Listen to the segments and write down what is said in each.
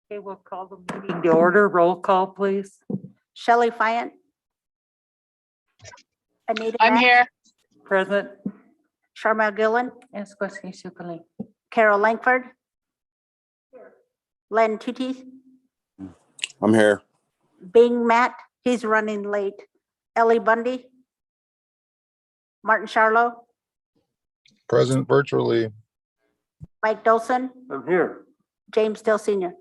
Okay, we'll call the meeting to order. Roll call, please. Shelley Fayant. Anita I'm Mack, here. Present. Sharma Gillen, Esquissy. Carol Langford. Len Titi, I'm here. Bing Matt, he's running late. Ellie Bundy. Martin Charlo, Present virtually. Mike Dolson, I'm here. James Still Senior.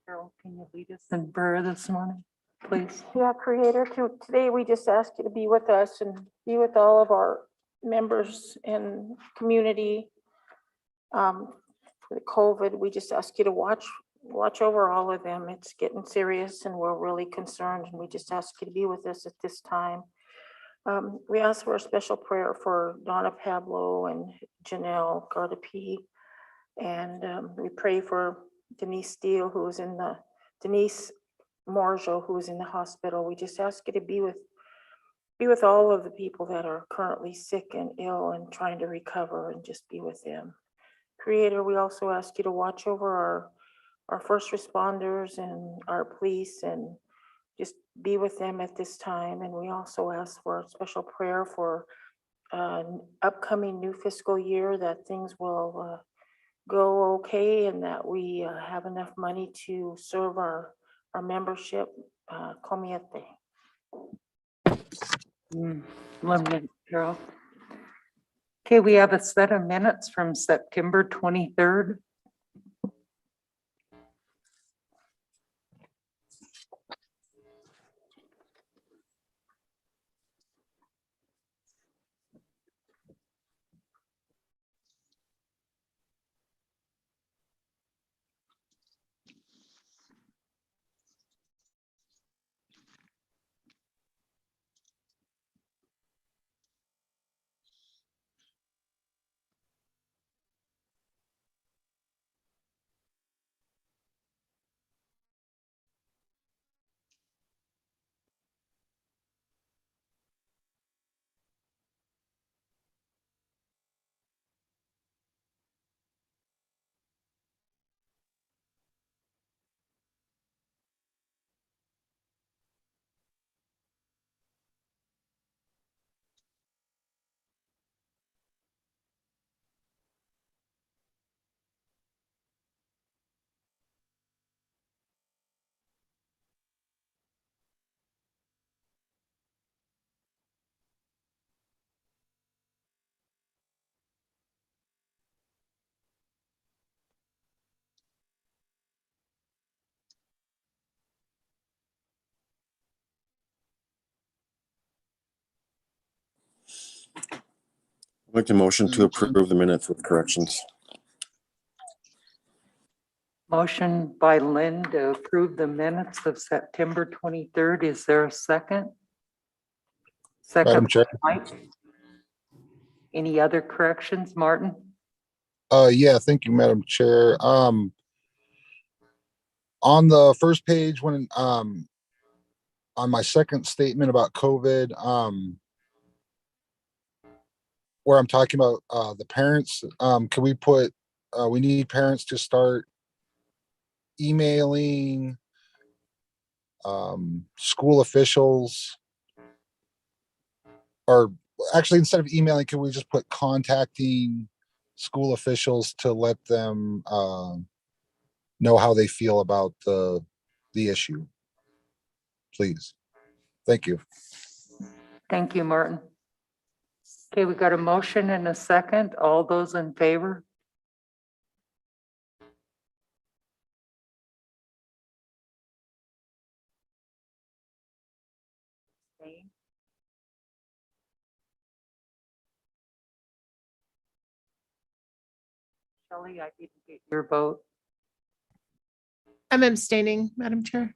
Carol, can you lead us in prayer this morning, please? Yeah, Creator, today we just ask you to be with us and be with all of our members and community. For the COVID, we just ask you to watch over all of them. It's getting serious and we're really concerned, and we just ask you to be with us at this time. We ask for a special prayer for Donna Pablo and Janelle Gardapi. And we pray for Denise Steele, Denise Marshall, who is in the hospital. We just ask you to be with all of the people that are currently sick and ill and trying to recover, and just be with them. Creator, we also ask you to watch over our first responders and our police, and just be with them at this time. And we also ask for a special prayer for an upcoming new fiscal year, that things will go okay, and that we have enough money to serve our membership. Comiete. Limited, Carol. Okay, we have a set of minutes from September 23rd. I'd like to motion to approve the minutes with corrections. Motion by Lynn to approve the minutes of September 23rd. Is there a second? Madam Second, Chair. Mike. Any other corrections, Martin? Yeah, thank you, Madam Chair. On the first page, when on my second statement about COVID, where I'm talking about the parents, can we put we need parents to start emailing school officials, or actually instead of emailing, can we just put contacting school officials to let them know how they feel about the issue, please? Thank you. Thank you, Martin. Okay, we got a motion and a second. All those in favor? Shelley, I didn't get your vote. I'm abstaining, Madam Chair.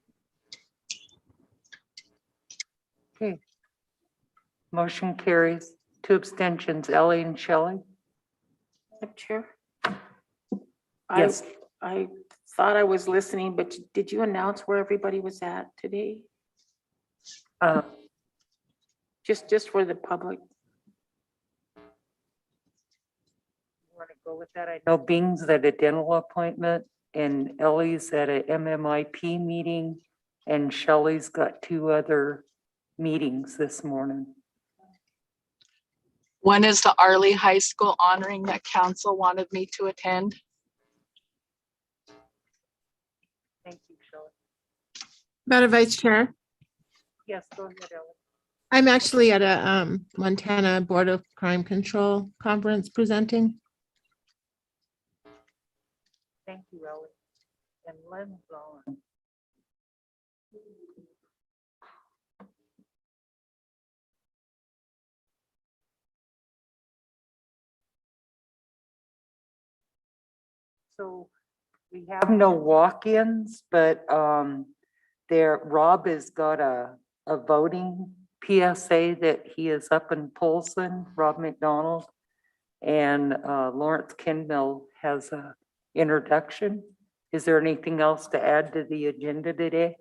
Okay. Motion carries. 2 abstentions, Ellie and Shelley. Madam Chair. Yes. I thought I was listening, but did you announce where everybody was at today? Uh, Just for the public. Want to go with that? I know Bing's at a dental appointment and Ellie's at a MMIP meeting and Shelley's got 2 other meetings this morning. When is the Arley High School honoring that council wanted me to attend? Thank you, Shelley. Madam Vice Chair, Yes, go ahead, Ellie. I'm actually at a Montana Board of Crime Control conference presenting. Thank you, Ellie. And Len's on. So we have no walk-ins, but Rob has got a voting PSA that he is up in Polson, Rob McDonald. And Lawrence Kinville has a introduction. Is there anything else to add to the agenda today?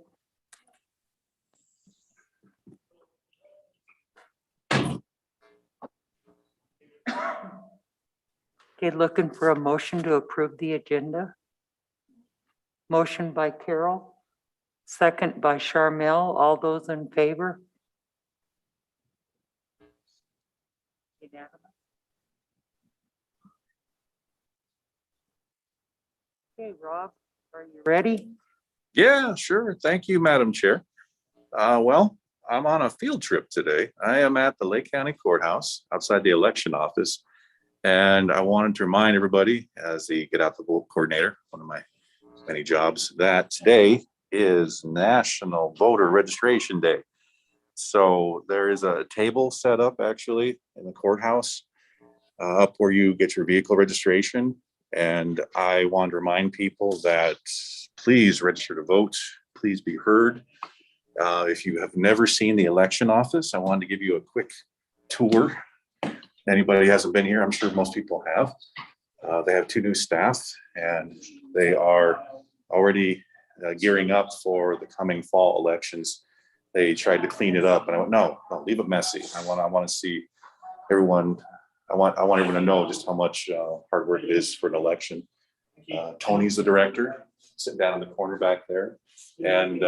Okay, looking for a motion to approve the agenda. Motion by Carol, second by Charmel. All those in favor? Unanimous. Okay, Rob, are you ready? Yeah, sure. Thank you, Madam Chair. Well, I'm on a field trip today. I am at the Lake County Courthouse outside the election office. And I wanted to remind everybody, as the Get Out the Vote coordinator, one of my many jobs, that today is National Voter Registration Day. So there is a table set up actually in the courthouse up where you get your vehicle registration. And I want to remind people that please register to vote. Please be heard. If you have never seen the election office, I wanted to give you a quick tour. Anybody hasn't been here, I'm sure most people have. They have 2 new staff and they are already gearing up for the coming fall elections. They tried to clean it up and I went, no, leave it messy. I want to see everyone. I want everyone to know just how much hard work it is for an election. Tony's the director, sitting down in the corner back there, and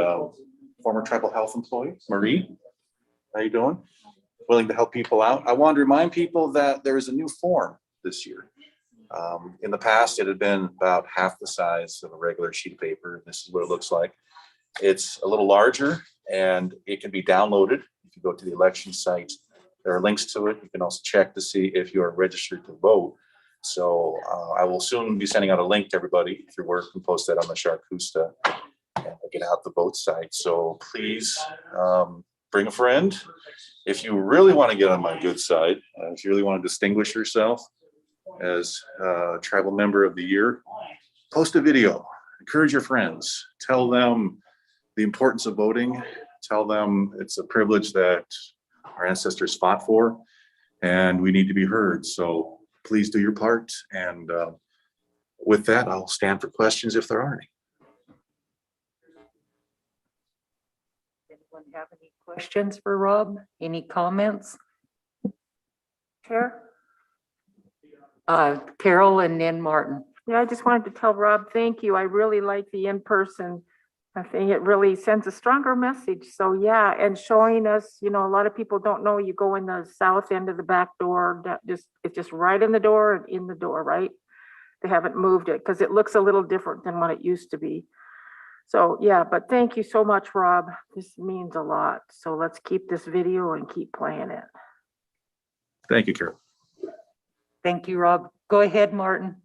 former tribal health employee, Marie. How you doing? Willing to help people out. I want to remind people that there is a new form this year. In the past, it had been about half the size of a regular sheet of paper. This is what it looks like. It's a little larger and it can be downloaded. If you go to the election site, there are links to it. You can also check to see if you are registered to vote. So I will soon be sending out a link to everybody through work and post that on the Charcusta and Get Out the Vote site. So please bring a friend. If you really want to get on my good side, if you really want to distinguish yourself as a tribal member of the year, post a video, encourage your friends, tell them the importance of voting, tell them it's a privilege that our ancestors fought for and we need to be heard. So please do your part. And with that, I'll stand for questions if there are any. Anyone have any questions for Rob? Any comments? Chair? Carol and then Martin. Yeah, I just wanted to tell Rob, thank you. I really like the in-person. I think it really sends a stronger message. So yeah, and showing us, a lot of people don't know you go in the south end of the back door, it's just right in the door and in the door, right? They haven't moved it because it looks a little different than what it used to be. So yeah, but thank you so much, Rob. This means a lot. So let's keep this video and keep playing it. Thank you, Carol. Thank you, Rob. Go ahead, Martin.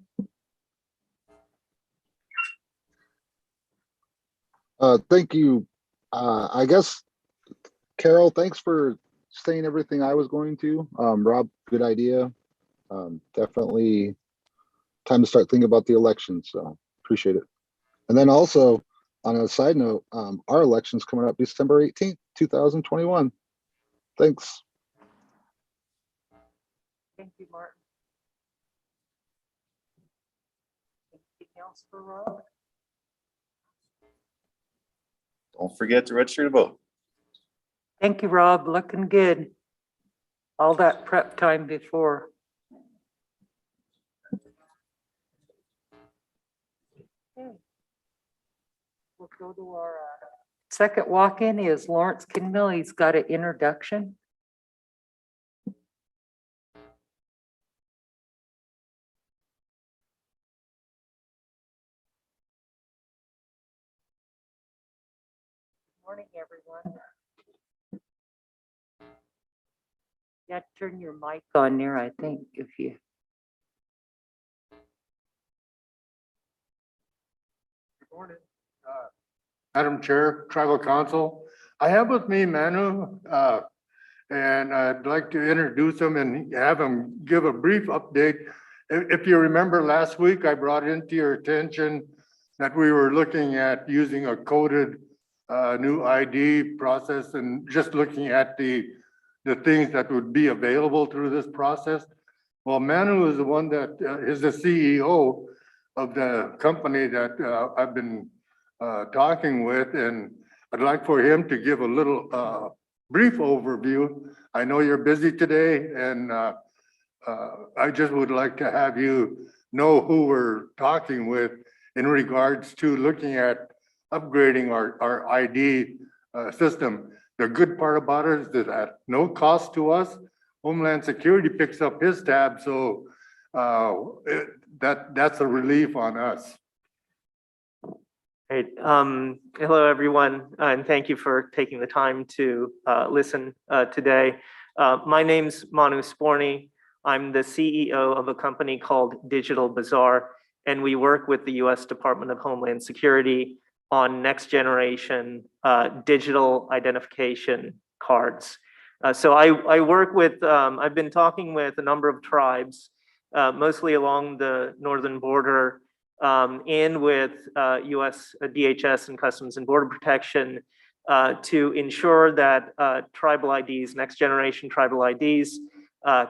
Thank you. I guess, Carol, thanks for saying everything I was going to. Rob, good idea. Definitely time to start thinking about the election, so appreciate it. And then also, on a side note, our election's coming up December 18th, 2021. Thanks. Thank you, Martin. Anything else for Rob? Don't forget to register to vote. Thank you, Rob. Looking good. All that prep time before. We'll go to our second walk-in is Lawrence Kinville. He's got an introduction. Morning, everyone. You have to turn your mic on there, I think, if you. Good morning. Madam Chair, Tribal Council. I have with me Manu, and I'd like to introduce him and have him give a brief update. If you remember last week, I brought into your attention that we were looking at using a coded new ID process and just looking at the things that would be available through this process. Well, Manu is the one that is the CEO of the company that I've been talking with, and I'd like for him to give a little brief overview. I know you're busy today, and I just would like to have you know who we're talking with in regards to looking at upgrading our ID system. The good part about it is that at no cost to us, Homeland Security picks up his tab, so that's a relief on us. Great. Hello, everyone, and thank you for taking the time to listen today. My name's Manu Sporny. I'm the CEO of a company called Digital Bazaar, and we work with the U.S. Department of Homeland Security on next generation digital identification cards. So I work with, I've been talking with a number of tribes, mostly along the northern border, and with US DHS and Customs and Border Protection to ensure that tribal IDs, next generation tribal IDs,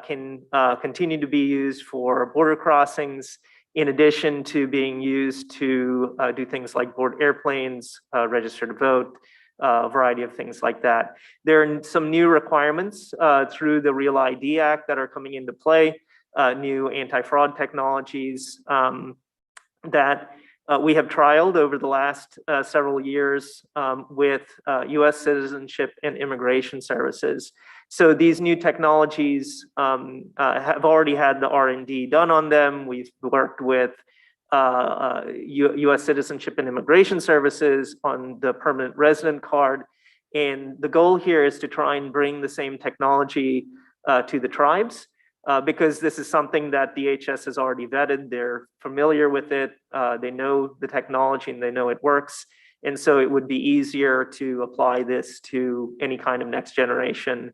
can continue to be used for border crossings, in addition to being used to do things like board airplanes, register to vote, a variety of things like that. There are some new requirements through the Real ID Act that are coming into play, new anti-fraud technologies that we have trialed over the last several years with US Citizenship and Immigration Services. So these new technologies have already had the R&D done on them. We've worked with US Citizenship and Immigration Services on the permanent resident card. And the goal here is to try and bring the same technology to the tribes because this is something that DHS has already vetted. They're familiar with it. They know the technology and they know it works. And so it would be easier to apply this to any kind of next generation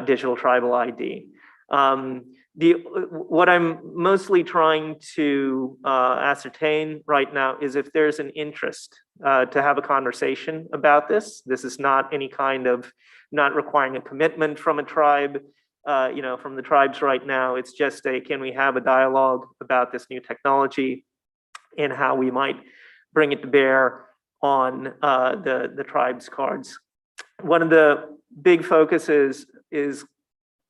digital tribal ID. What I'm mostly trying to ascertain right now is if there's an interest to have a conversation about this. This is not any kind of, not requiring a commitment from a tribe, from the tribes right now. It's just can we have a dialogue about this new technology and how we might bring it to bear on the tribes cards. One of the big focuses is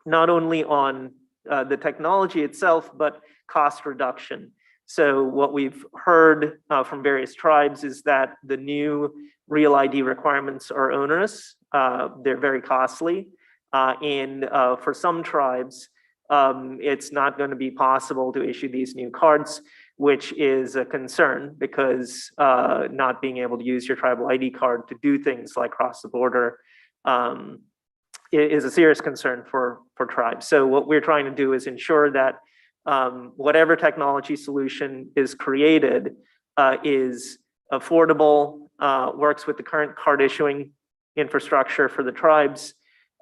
not only on the technology itself, but cost reduction. So what we've heard from various tribes is that the new Real ID requirements are onerous. They're very costly. And for some tribes, it's not going to be possible to issue these new cards, which is a concern because not being able to use your tribal ID card to do things like cross the border is a serious concern for tribes. So what we're trying to do is ensure that whatever technology solution is created is affordable, works with the current card issuing infrastructure for the tribes,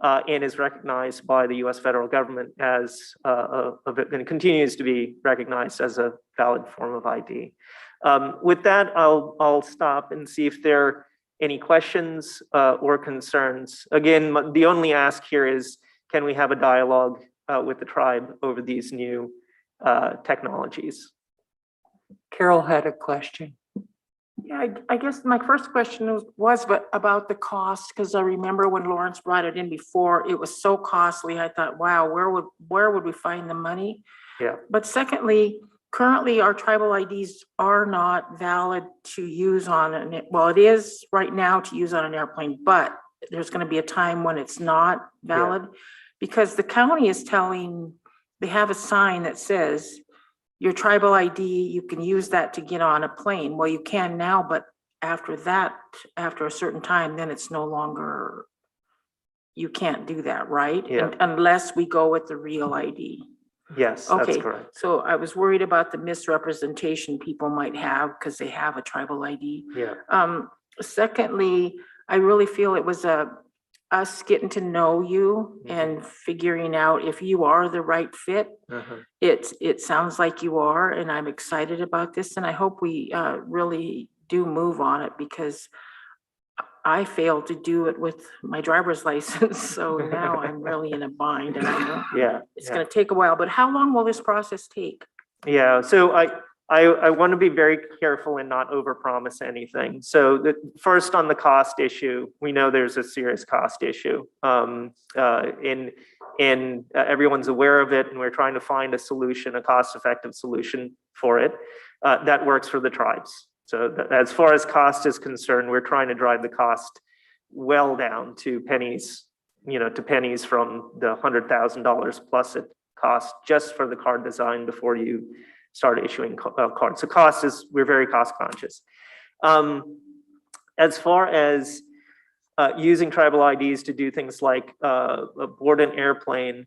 and is recognized by the US federal government as, and continues to be recognized as a valid form of ID. With that, I'll stop and see if there are any questions or concerns. Again, the only ask here is, can we have a dialogue with the tribe over these new technologies? Carol had a question. Yeah, I guess my first question was about the cost, because I remember when Lawrence brought it in before, it was so costly. I thought, wow, where would we find the money? Yeah. But secondly, currently our tribal IDs are not valid to use on an, well, it is right now to use on an airplane, but there's gonna be a time when it's not valid. Because the county is telling, they have a sign that says, your tribal ID, you can use that to get on a plane. Well, you can now, but after that, after a certain time, then it's no longer, you can't do that, right? Yeah. Unless we go with the real ID. Yes, that's Okay, correct. so I was worried about the misrepresentation people might have because they have a tribal ID. Yeah. Secondly, I really feel it was us getting to know you and figuring out if you are the right fit. It sounds like you are, and I'm excited about this, and I hope we really do move on it because I failed to do it with my driver's license, so now I'm really in a bind, and I know Yeah. it's gonna take a while, but how long will this process take? Yeah, so I want to be very careful and not overpromise anything. So first on the cost issue, we know there's a serious cost issue. Everyone's aware of it, and we're trying to find a solution, a cost-effective solution for it that works for the tribes. So as far as cost is concerned, we're trying to drive the cost well down to pennies, to pennies from the $100,000 plus it costs just for the card design before you start issuing cards. So cost is, we're very cost conscious. As far as using tribal IDs to do things like board an airplane,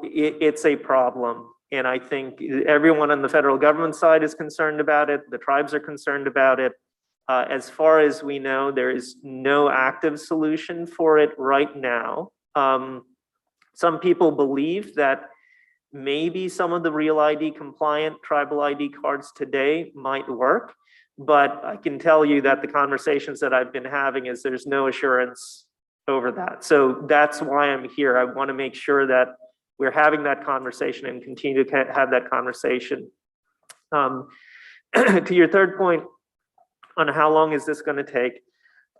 it's a problem. And I think everyone on the federal government side is concerned about it. The tribes are concerned about it. As far as we know, there is no active solution for it right now. Some people believe that maybe some of the real ID compliant tribal ID cards today might work, but I can tell you that the conversations that I've been having is there's no assurance over that. So that's why I'm here. I want to make sure that we're having that conversation and continue to have that conversation. To your third point on how long is this going to take,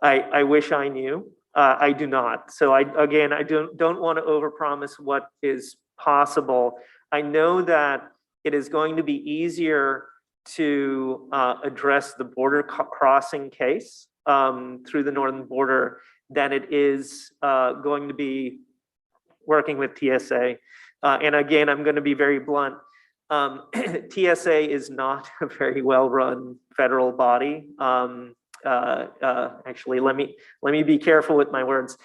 I wish I knew. I do not. So I don't want to overpromise what is possible. I know that it is going to be easier to address the border crossing case through the northern border than it is going to be working with TSA. And again, I'm going to be very blunt. TSA is not a very well-run federal body. Actually, let me be careful with my words.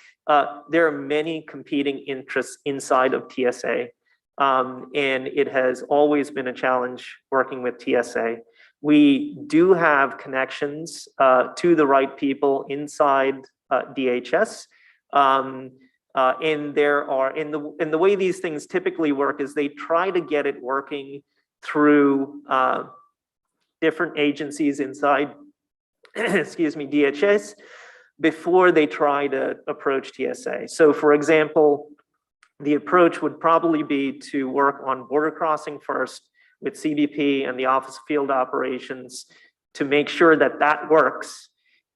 There are many competing interests inside of TSA, and it has always been a challenge working with TSA. We do have connections to the right people inside DHS. And there are, in the way these things typically work is they try to get it working through different agencies inside, excuse me, DHS before they try to approach TSA. So for example, the approach would probably be to work on border crossing first with CBP and the Office of Field Operations to make sure that that works.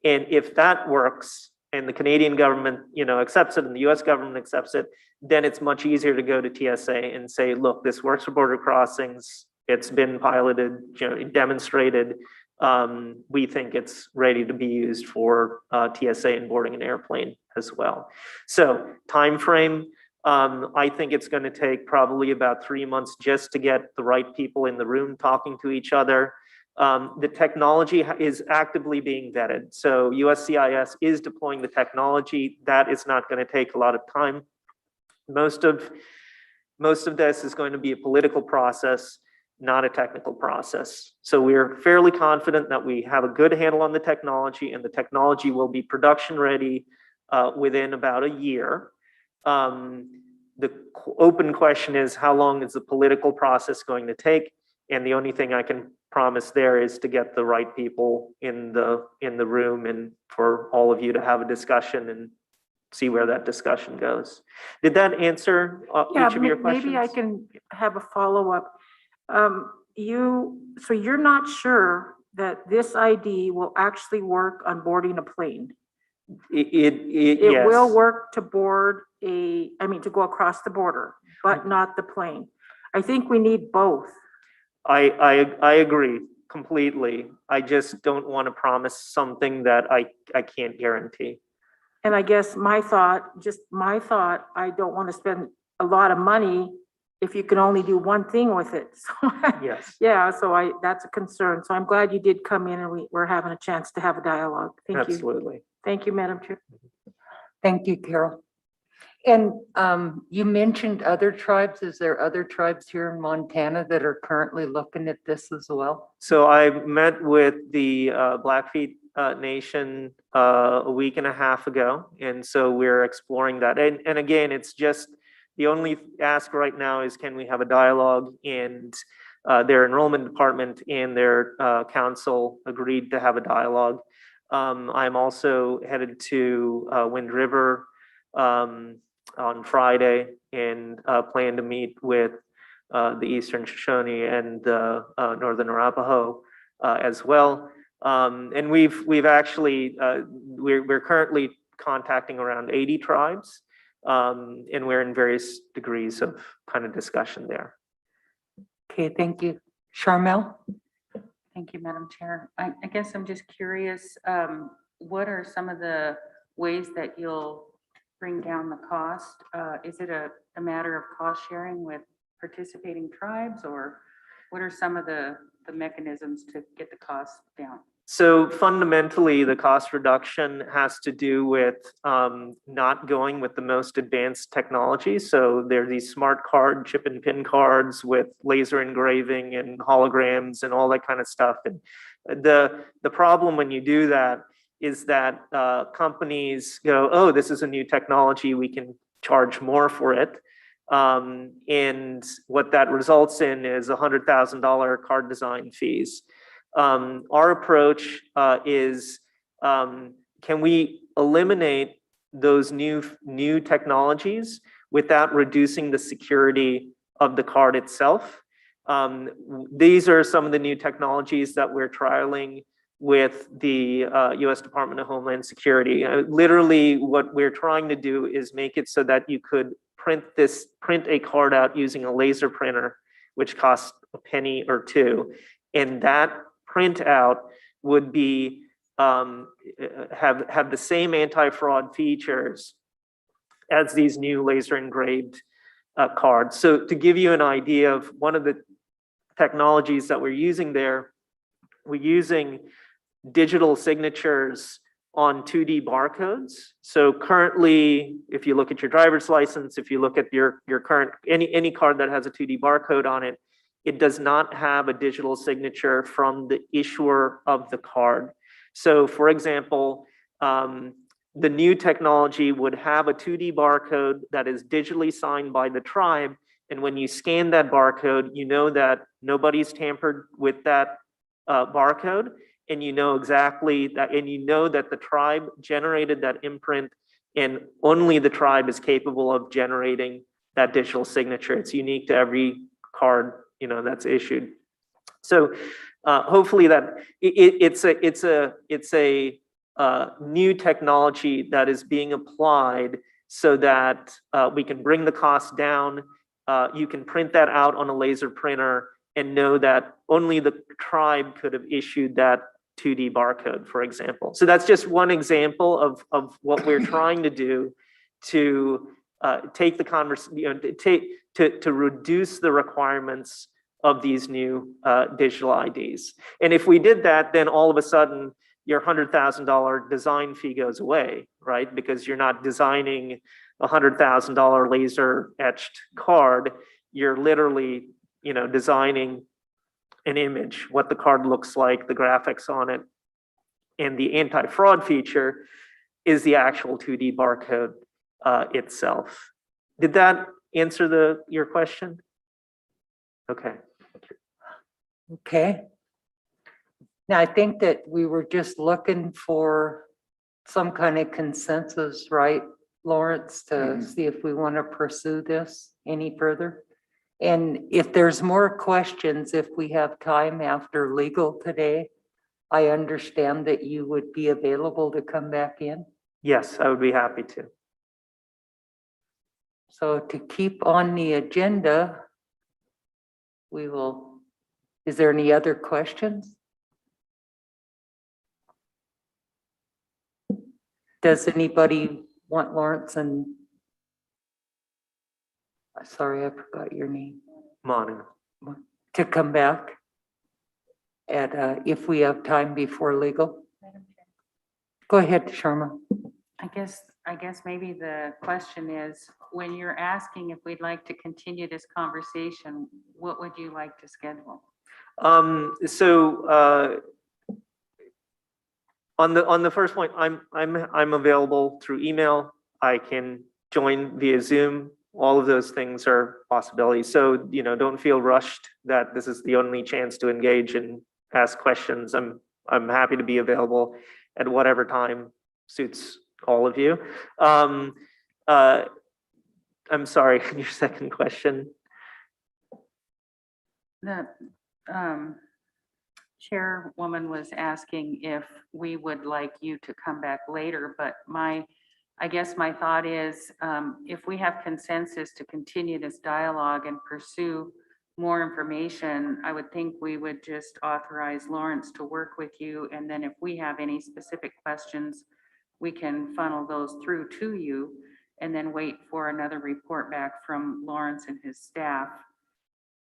And if that works, and the Canadian government, accepts it, and the U.S. government accepts it, then it's much easier to go to TSA and say, look, this works for border crossings. It's been piloted, demonstrated. We think it's ready to be used for TSA and boarding an airplane as well. So time frame, I think it's going to take probably about 3 months just to get the right people in the room talking to each other. The technology is actively being vetted. So USCIS is deploying the technology. That is not going to take a lot of time. Most of this is going to be a political process, not a technical process. So we're fairly confident that we have a good handle on the technology, and the technology will be production ready within about a year. The open question is, how long is the political process going to take? And the only thing I can promise there is to get the right people in the room and for all of you to have a discussion and see where that discussion goes. Did that answer each of your questions? Maybe I can have a follow-up. So you're not sure that this ID will actually work on boarding a plane? It Yes. will work to board to go across the border, but not the plane. I think we need both. I agree completely. I just don't want to promise something that I can't guarantee. And I guess my thought, I don't want to spend a lot of money if you can only do one thing with it. So, Yes, yeah, so that's a concern. So I'm glad you did come in and we're having a chance to have a dialogue. Thank you. absolutely. Thank you, Madam Chair. Thank you, Carol. And you mentioned other tribes. Is there other tribes here in Montana that are currently looking at this as well? So I met with the Blackfeet Nation a week and a half ago, and so we're exploring that. And again, it's just the only ask right now is can we have a dialogue, and their enrollment department and their council agreed to have a dialogue. I'm also headed to Wind River on Friday and plan to meet with the Eastern Shoshone and the Northern Arapaho as well. And we've actually, we're currently contacting around 80 tribes, and we're in various degrees of kind of discussion there. Okay, thank you. Charmel? Thank you, Madam Chair. I guess I'm just curious, what are some of the ways that you'll bring down the cost? Is it a matter of cost sharing with participating tribes, or what are some of the mechanisms to get the cost down? So fundamentally, the cost reduction has to do with not going with the most advanced technology. So there are these smart card, chip and pin cards with laser engraving and holograms and all that kind of stuff. And the problem when you do that is that companies go, oh, this is a new technology, we can charge more for it. And what that results in is $100,000 card design fees. Our approach is, can we eliminate those new technologies without reducing the security of the card itself? These are some of the new technologies that we're trialing with the US Department of Homeland Security. Literally, what we're trying to do is make it so that you could print a card out using a laser printer, which costs a penny or two, and that printout would be have the same anti-fraud features as these new laser engraved cards. So to give you an idea of one of the technologies that we're using there, we're using digital signatures on 2D barcodes. So currently, if you look at your driver's license, if you look at your current, any card that has a 2D barcode on it, it does not have a digital signature from the issuer of the card. So for example, the new technology would have a 2D barcode that is digitally signed by the tribe. And when you scan that barcode, you know that nobody's tampered with that barcode, and you know exactly that, and you know that the tribe generated that imprint, and only the tribe is capable of generating that digital signature. It's unique to every card, you know, that's issued. So hopefully that it's a new technology that is being applied so that we can bring the cost down. You can print that out on a laser printer and know that only the tribe could have issued that 2D barcode, for example. So that's just one example of what we're trying to do to take the conversation, you know, to reduce the requirements of these new digital IDs. And if we did that, then all of a sudden your $100,000 design fee goes away, right? Because you're not designing a $100,000 laser etched card. You're literally, you know, designing an image, what the card looks like, the graphics on it, and the anti-fraud feature is the actual 2D barcode itself. Did that answer your question? Okay. Okay. Now, I think that we were just looking for some kind of consensus, right, Lawrence, to see if we want to pursue this any further. And if there's more questions, if we have time after legal today, I understand that you would be available to come back in. Yes, I would be happy to. So to keep on the agenda, we will, is there any other questions? Does anybody want Lawrence and, sorry, I forgot your name, Manu. to come back at, if we have time before legal? Go ahead, Sharma. I guess maybe the question is, when you're asking if we'd like to continue this conversation, what would you like to schedule? On the first point, I'm available through email. I can join via Zoom. All of those things are possibilities. So, don't feel rushed that this is the only chance to engage and ask questions. I'm happy to be available at whatever time suits all of you. I'm sorry, your second question. The chairwoman was asking if we would like you to come back later, but I guess my thought is, if we have consensus to continue this dialogue and pursue more information, I would think we would just authorize Lawrence to work with you. And then if we have any specific questions, we can funnel those through to you and then wait for another report back from Lawrence and his staff.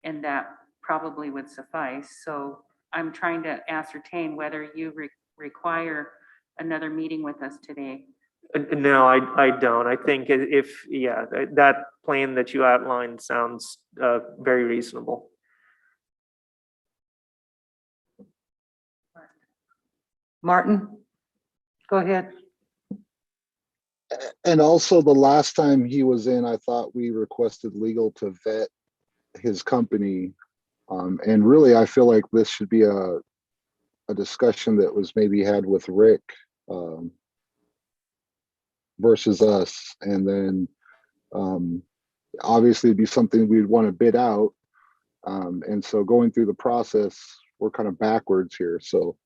And that probably would suffice. So I'm trying to ascertain whether you require another meeting with us today. No, I don't. I think that plan that you outlined sounds very reasonable. Martin, go ahead. And also the last time he was in, I thought we requested legal to vet his company. And really, I feel like this should be a discussion that was maybe had with Rick versus us. And then obviously it'd be something we'd want to bid out. And so going through the process, we're kind of backwards here. So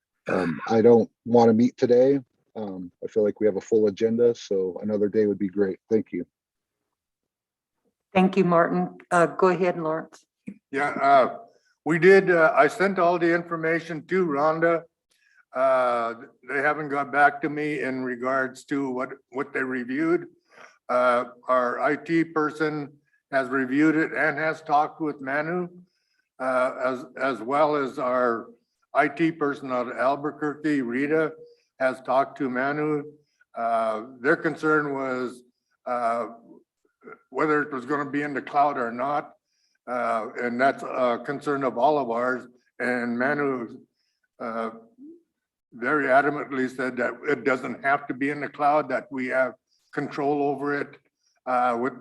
I don't want to meet today. I feel like we have a full agenda, so another day would be great. Thank you. Thank you, Martin. Go ahead, Lawrence. Yeah, we did, I sent all the information to Rhonda. They haven't got back to me in regards to what they reviewed. Our IT person has reviewed it and has talked with Manu, as well as our IT person out of Albuquerque, Rita, has talked to Manu. Their concern was whether it was going to be in the cloud or not. And that's a concern of all of ours. And Manu very adamantly said that it doesn't have to be in the cloud, that we have control over it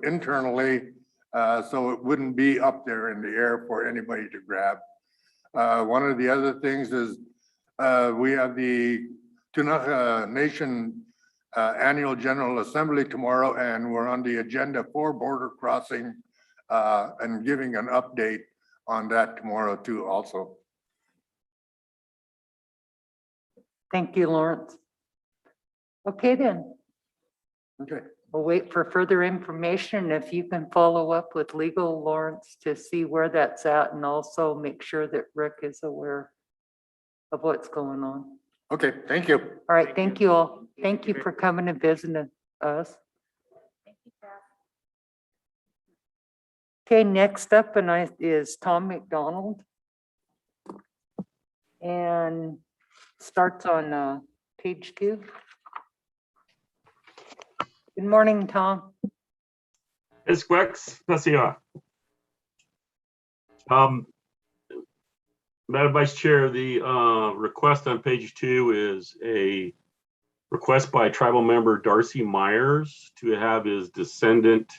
internally, so it wouldn't be up there in the air for anybody to grab. One of the other things is we have the Tuna Nation Annual General Assembly tomorrow, and we're on the agenda for border crossing and giving an update on that tomorrow too also. Thank you, Lawrence. Okay, then. Okay. We'll wait for further information. If you can follow up with legal, Lawrence, to see where that's at, and also make sure that Rick is aware of what's going on. Okay, thank you. All right, thank you all. Thank you for coming and visiting us. Okay, next up is Tom McDonald. And starts on page 2. Good morning, Tom. Esquex, Nacia. Madam Vice Chair, the request on page 2 is a request by tribal member Darcy Myers to have his descendant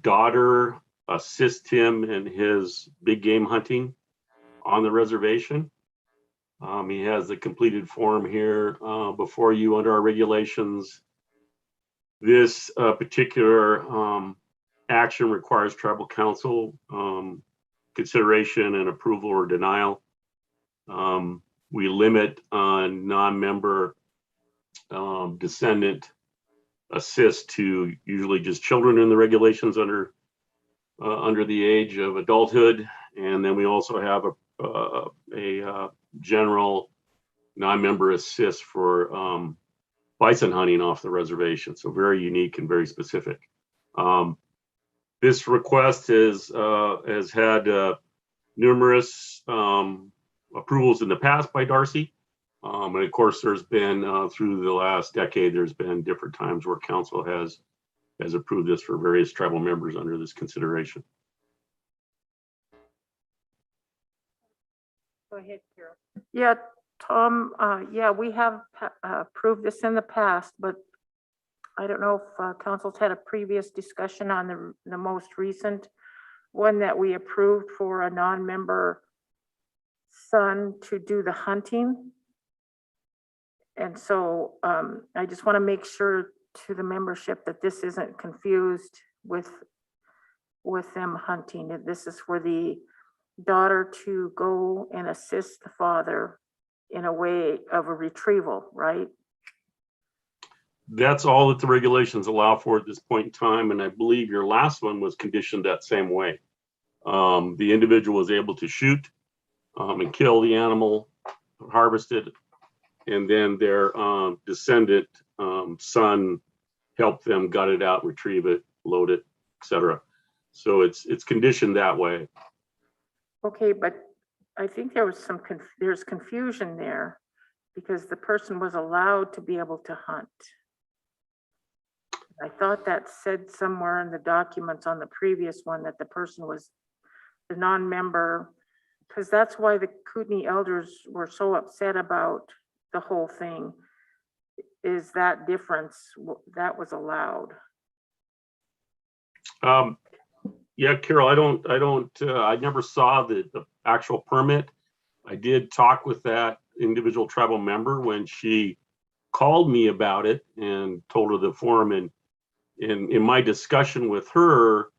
daughter assist him in his big game hunting on the reservation. He has the completed form here before you under our regulations. This particular action requires tribal council consideration and approval or denial. We limit on non-member descendant assist to usually just children in the regulations under the age of adulthood, And then we also have a general non-member assist for bison hunting off the reservation. So very unique and very specific. This request has had numerous approvals in the past by Darcy. And of course, there's been through the last decade, there's been different times where council has approved this for various tribal members under this consideration. Go ahead, Carol. Yeah, Tom, yeah, we have approved this in the past, but I don't know if council's had a previous discussion on the most recent one that we approved for a non-member son to do the hunting. And so I just want to make sure to the membership that this isn't confused with them hunting. This is for the daughter to go and assist the father in a way of a retrieval, right? That's all that the regulations allow for at this point in time. And I believe your last one was conditioned that same way. The individual was able to shoot and kill the animal, harvest it, and then their descendant son helped them gut it out, retrieve it, load it, etc. So it's conditioned that way. Okay, but I think there was there's confusion there because the person was allowed to be able to hunt. I thought that said somewhere in the documents on the previous one that the person was the non-member, because that's why the Kootenai elders were so upset about the whole thing, is that difference that was allowed. Yeah, Carol, I never saw the actual permit. I did talk with that individual tribal member when she called me about it and told her the form. And in my discussion with her,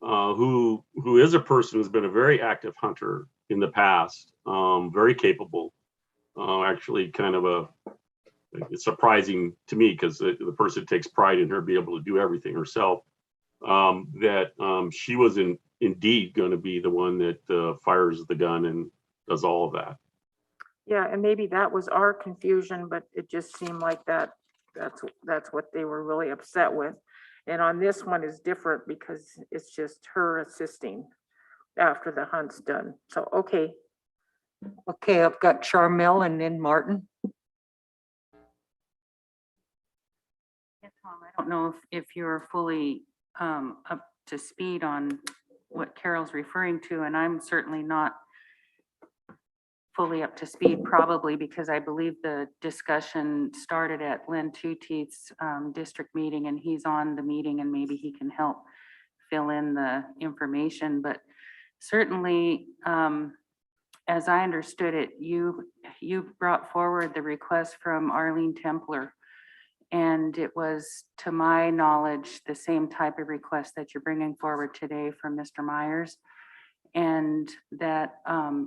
who is a person who's been a very active hunter in the past, very capable, actually kind of it's surprising to me because the person takes pride in her being able to do everything herself, that she was indeed going to be the one that fires the gun and does all of that. Yeah, and maybe that was our confusion, but it just seemed like that's what they were really upset with. And on this one is different because it's just her assisting after the hunt's done. So, okay. Okay, I've got Charmel and then Martin. Yeah, Tom, I don't know if you're fully up to speed on what Carol's referring to, and I'm certainly not fully up to speed, probably because I believe the discussion started at Len Two-Teeth's district meeting, and he's on the meeting, and maybe he can help fill in the information. But certainly, as I understood it, you brought forward the request from Arlene Templer, and it was, to my knowledge, the same type of request that you're bringing forward today from Mr. Myers, and that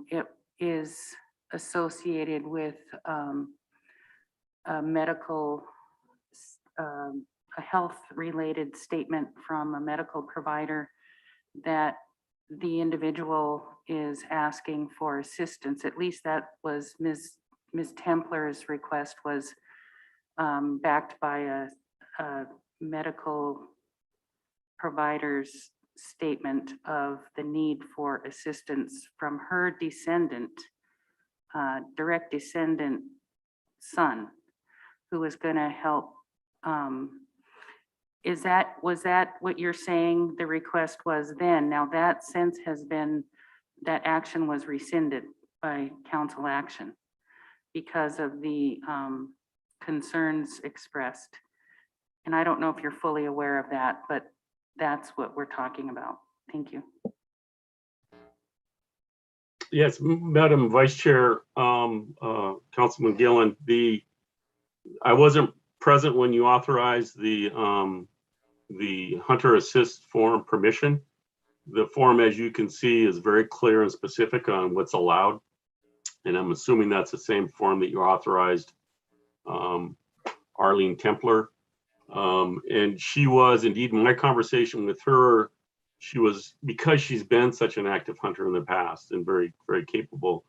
it is associated with a medical, a health-related statement from a medical provider that the individual is asking for assistance. At least that was Ms. Templer's request, was backed by a medical provider's statement of the need for assistance from her descendant, direct descendant son, who was going to help. Was that what you're saying the request was then? Now that since has been, that action was rescinded by council action because of the concerns expressed. And I don't know if you're fully aware of that, but that's what we're talking about. Thank you. Yes, Madam Vice Chair, Councilman Gillen, I wasn't present when you authorized the hunter assist form permission. The form, as you can see, is very clear and specific on what's allowed. And I'm assuming that's the same form that you authorized Arlene Templer. And she was indeed, my conversation with her because she's been such an active hunter in the past and very, very capable,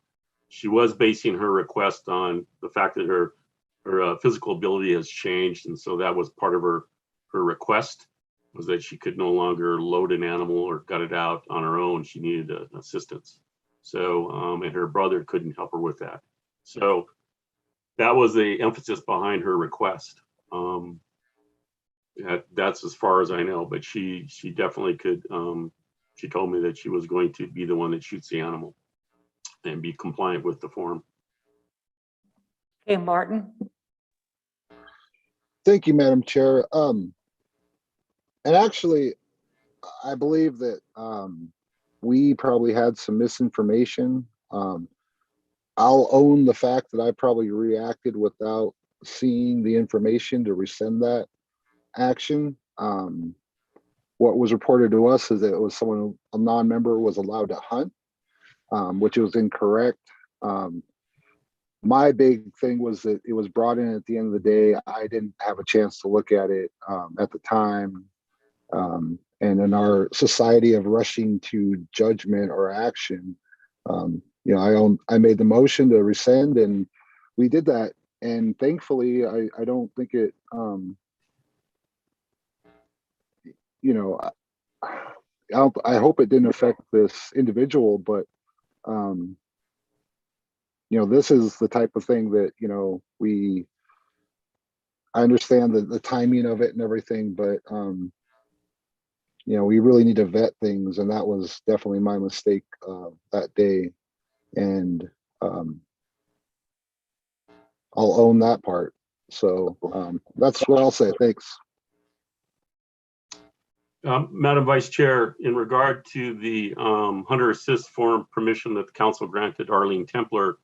she was basing her request on the fact that her physical ability has changed. And so that was part of her request, was that she could no longer load an animal or gut it out on her own. She needed assistance. So, and her brother couldn't help her with that. So that was the emphasis behind her request. That's as far as I know, but she definitely could. She told me that she was going to be the one that shoots the animal and be compliant with the form. Okay, Martin? Thank you, Madam Chair. And actually, I believe that we probably had some misinformation. I'll own the fact that I probably reacted without seeing the information to rescind that action. What was reported to us is that it was someone, a non-member was allowed to hunt, which was incorrect. My big thing was that it was brought in at the end of the day. I didn't have a chance to look at it at the time. And in our society of rushing to judgment or action, you know, I made the motion to rescind, and we did that. And thankfully, I don't think it, you know, I hope it didn't affect this individual, but you know, this is the type of thing that, you know, I understand the timing of it and everything, but you know, we really need to vet things, and that was definitely my mistake that day. And I'll own that part. So that's what I'll say. Thanks. Madam Vice Chair, in regard to the hunter assist form permission that the council granted Arlene Templer,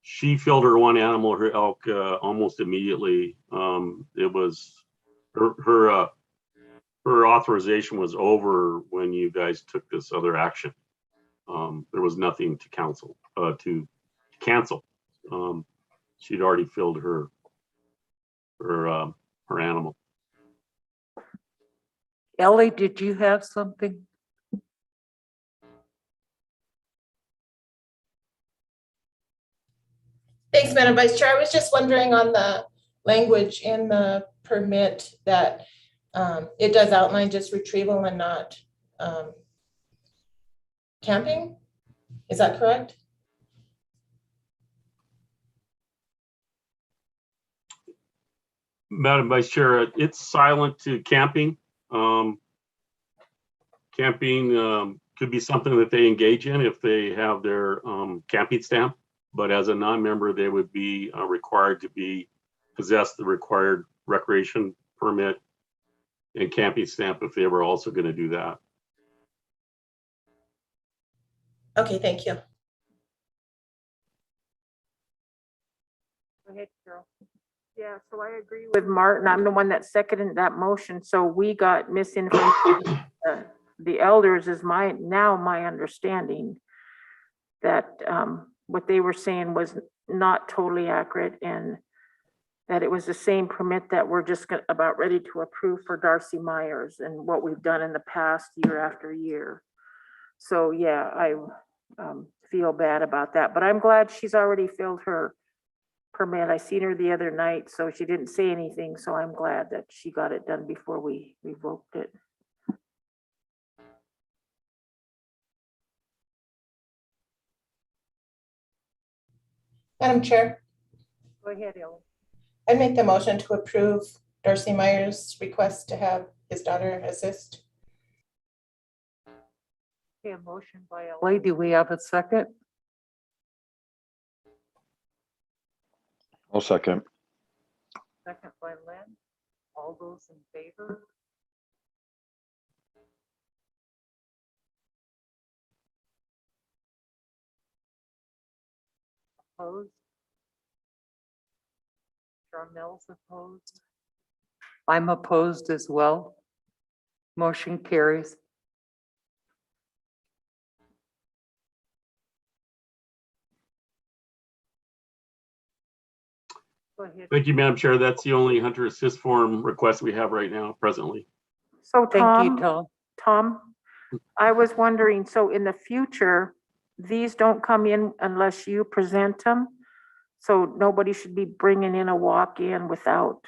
she filled her one animal, her elk, almost immediately. It was her authorization was over when you guys took this other action. There was nothing to cancel. She'd already filled her animal. Ellie, did you have something? Thanks, Madam Vice Chair. I was just wondering on the language in the permit that it does outline just retrieval and not camping. Is that correct? Madam Vice Chair, it's silent to camping. Camping could be something that they engage in if they have their camping stamp, but as a non-member, they would be required to possess the required recreation permit and camping stamp if they were also going to do that. Okay, thank you. Go ahead, Carol. Yeah, so I agree with Martin. I'm the one that seconded that motion. So we got misinformation. The elders is my understanding that what they were saying was not totally accurate, and that it was the same permit that we're just about ready to approve for Darcy Myers and what we've done in the past year after year. So yeah, I feel bad about that, but I'm glad she's already filled her permit. I seen her the other night, so she didn't say anything. So I'm glad that she got it done before we revoked it. Madam Chair, Go ahead, Ellen. I make the motion to approve Darcy Myers' request to have his daughter assist. Okay, a motion by Ellie. Do we have a second? I'll second. Second by Lynn. All those in favor? Opposed? Charmel's opposed. I'm opposed as well. Motion carries. Go ahead. Thank you, Madam Chair. That's the only hunter assist form request we have right now presently. So Thank you, Tom. Tom, I was wondering, so in the future, these don't come in unless you present them? So nobody should be bringing in a walk-in without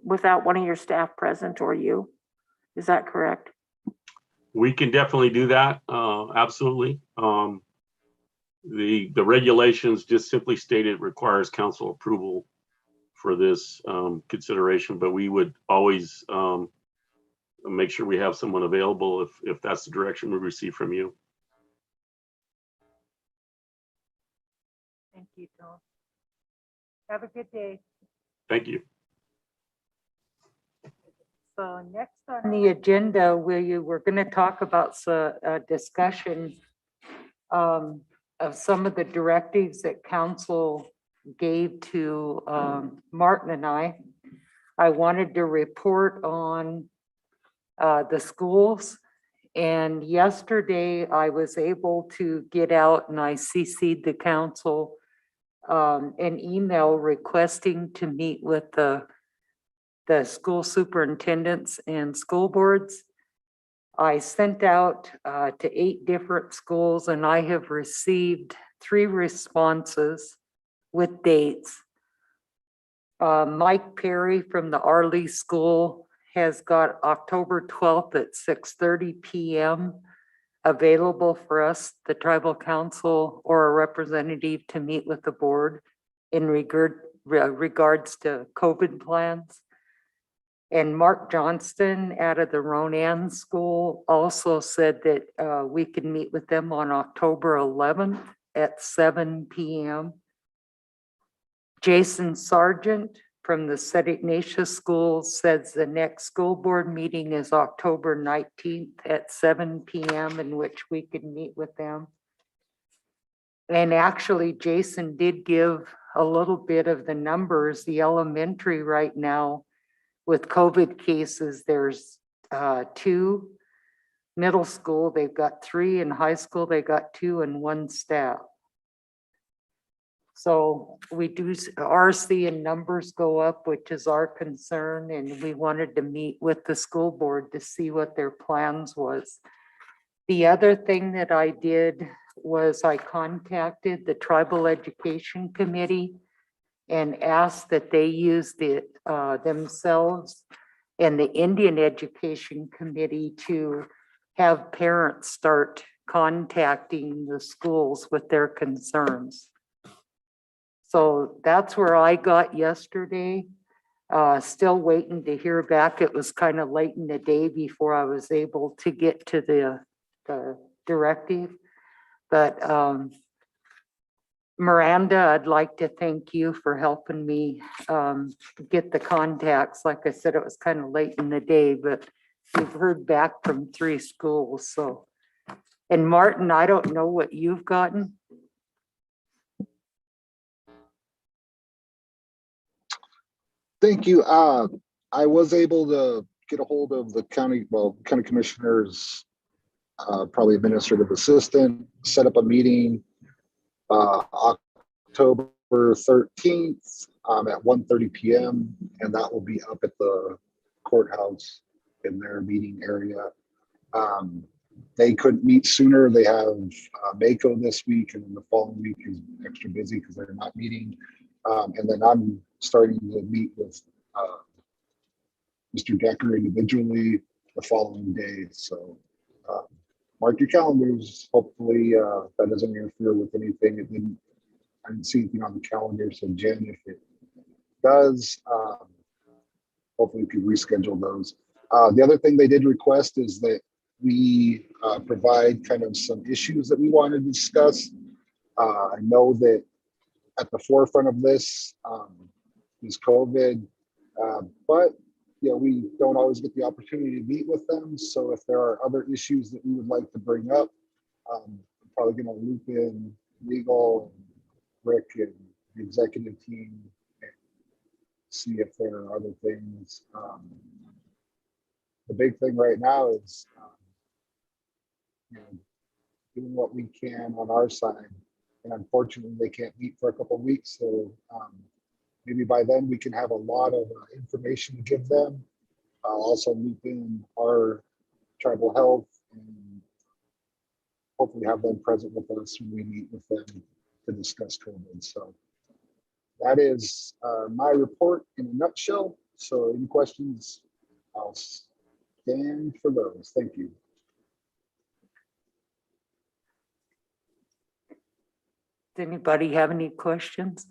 one of your staff present or you? Is that correct? We can definitely do that. Absolutely. The regulations just simply state it requires council approval for this consideration, but we would always make sure we have someone available if that's the direction we receive from you. Thank you, Tom. Have a good day. Thank you. So next on the agenda, we're going to talk about a discussion of some of the directives that council gave to Martin and I. I wanted to report on the schools. And yesterday I was able to get out and I CC'd the council an email requesting to meet with the school superintendents and school boards. I sent out to 8 different schools and I have received 3 responses with dates. Mike Perry from the Arley School has got October 12th at 6:30 p.m. available for us, the tribal council or a representative to meet with the board in regards to COVID plans. And Mark Johnston out of the Ronan School also said that we can meet with them on October 11th at 7 p.m. Jason Sargent from the St. Ignatius School says the next school board meeting is October 19th at 7 p.m. in which we can meet with them. And actually, Jason did give a little bit of the numbers. The elementary right now with COVID cases, there's 2. Middle school, they've got 3. In high school, they got 2 and 1 staff. So we are seeing numbers go up, which is our concern. And we wanted to meet with the school board to see what their plans was. The other thing that I did was I contacted the Tribal Education Committee and asked that they use themselves and the Indian Education Committee to have parents start contacting the schools with their concerns. So that's where I got yesterday. Still waiting to hear back. It was kind of late in the day before I was able to get to the directive. But Miranda, I'd like to thank you for helping me get the contacts. Like I said, it was kind of late in the day, but we've heard back from 3 schools. So, and Martin, I don't know what you've gotten. Thank you. I was able to get a hold of the county commissioner's probably administrative assistant, set up a meeting October 13th at 1:30 p.m. and that will be up at the courthouse in their meeting area. They couldn't meet sooner. They have Mako this week, and then the following week is extra busy because they're not meeting. And then I'm starting to meet with Mr. Decker individually the following day. So mark your calendars. Hopefully that doesn't interfere with anything. I didn't see anything on the calendar. So Jen, if it does, hopefully we can reschedule those. The other thing they did request is that we provide kind of some issues that we want to discuss. I know that at the forefront of this is COVID, but we don't always get the opportunity to meet with them. So if there are other issues that we would like to bring up, I'm probably going to loop in legal, and Rick, and the executive team, and see if there are other things. The big thing right now is doing what we can on our side. And unfortunately, they can't meet for a couple of weeks. So maybe by then we can have a lot of information to give them. I'll also loop in our tribal health, and hopefully have them present with us when we meet with them to discuss COVID. So that is my report in a nutshell. So any questions, I'll stand for those. Thank you. Does anybody have any questions?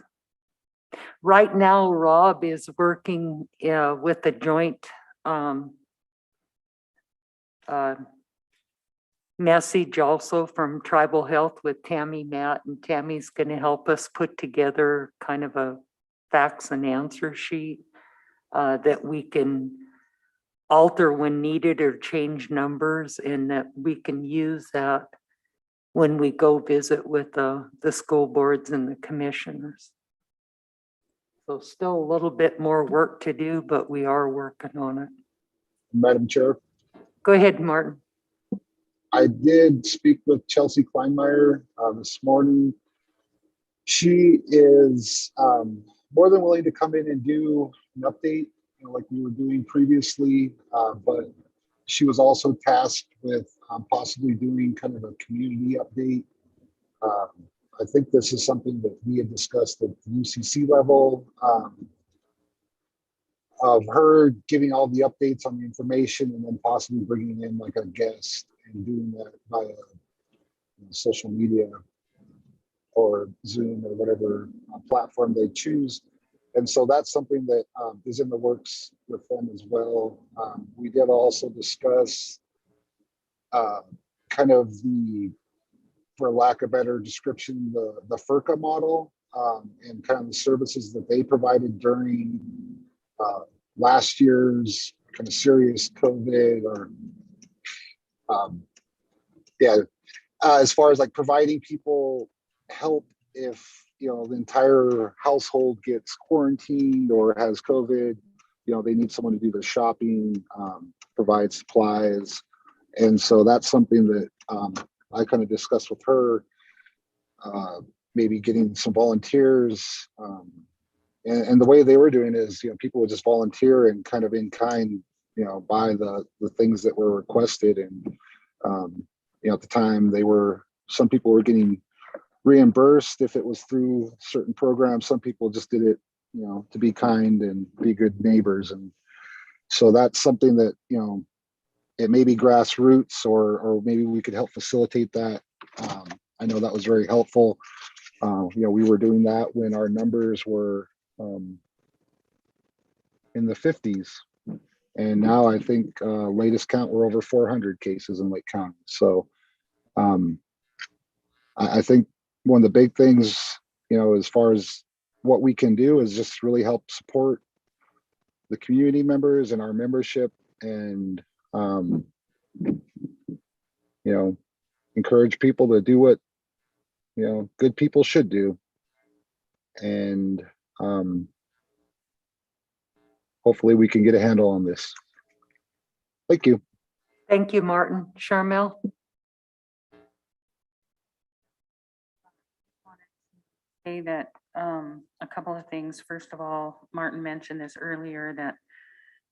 Right now, Rob is working with a joint message also from Tribal Health with Tammy Matt, and Tammy's going to help us put together kind of a facts and answer sheet that we can alter when needed or change numbers, and that we can use that when we go visit with the school boards and the commissioners. So still a little bit more work to do, but we are working on it. Madam Chair, Go ahead, Martin. I did speak with Chelsea Kleinmeyer this morning. She is more than willing to come in and do an update, like we were doing previously, but she was also tasked with possibly doing kind of a community update. I think this is something that we had discussed at the UCC level, of her giving all the updates on the information and then possibly bringing in like a guest and doing that via social media or Zoom or whatever platform they choose. And so that's something that is in the works with them as well. We did also discuss kind of the, for lack of better description, the FERCA model and kind of the services that they provided during last year's kind of serious COVID or as far as like providing people help if the entire household gets quarantined or has COVID, they need someone to do the shopping, provide supplies. And so that's something that I kind of discussed with her, maybe getting some volunteers. And the way they were doing is, people would just volunteer and kind of in kind, buy the things that were requested. And, at the time some people were getting reimbursed if it was through certain programs. Some people just did it, to be kind and be good neighbors. And so that's something that, it may be grassroots or maybe we could help facilitate that. I know that was very helpful. We were doing that when our numbers were in the 50s. And now I think latest count, we're over 400 cases in Lake County. So I think one of the big things, as far as what we can do is just really help support the community members and our membership and, encourage people to do what, good people should do. And hopefully we can get a handle on this. Thank you. Thank you, Martin. Charmel? Say that a couple of things. First of all, Martin mentioned this earlier, that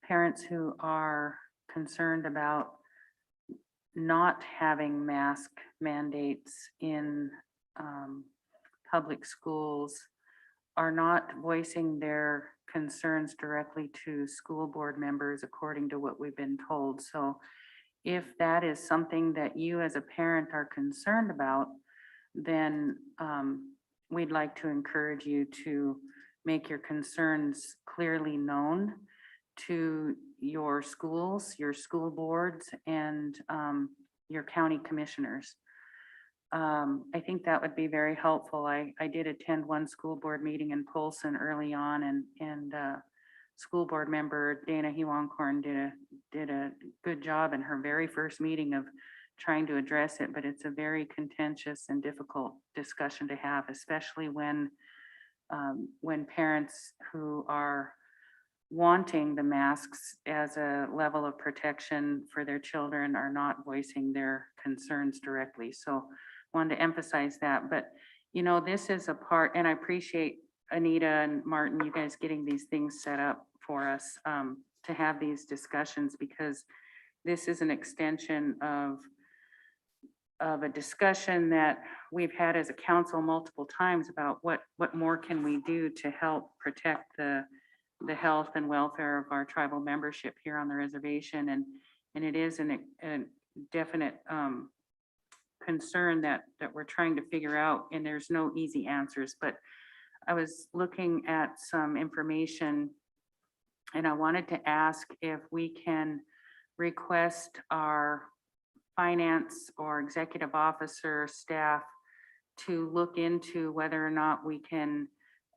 parents who are concerned about not having mask mandates in public schools are not voicing their concerns directly to school board members, according to what we've been told. So if that is something that you as a parent are concerned about, then we'd like to encourage you to make your concerns clearly known to your schools, your school boards, and your county commissioners. I think that would be very helpful. I did attend one school board meeting in Polson early on, and school board member Dana Hewankorn did a good job in her very first meeting of trying to address it, but it's a very contentious and difficult discussion to have, especially when parents who are wanting the masks as a level of protection for their children are not voicing their concerns directly. So wanted to emphasize that. But this is a part, and I appreciate Anita and Martin, you guys getting these things set up for us to have these discussions, because this is an extension of a discussion that we've had as a council multiple times about what more can we do to help protect the health and welfare of our tribal membership here on the reservation. And it is a definite concern that we're trying to figure out, and there's no easy answers. But I was looking at some information and I wanted to ask if we can request our finance or executive officer staff to look into whether or not we can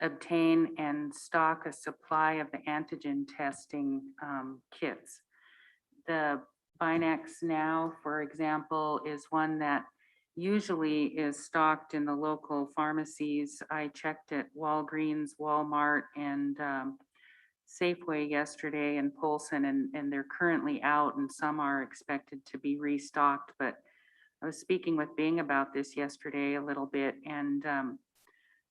obtain and stock a supply of the antigen testing kits. The Binax Now, for example, is one that usually is stocked in the local pharmacies. I checked at Walgreens, Walmart, and Safeway yesterday and Polson, and they're currently out, and some are expected to be restocked. But I was speaking with Bing about this yesterday a little bit, and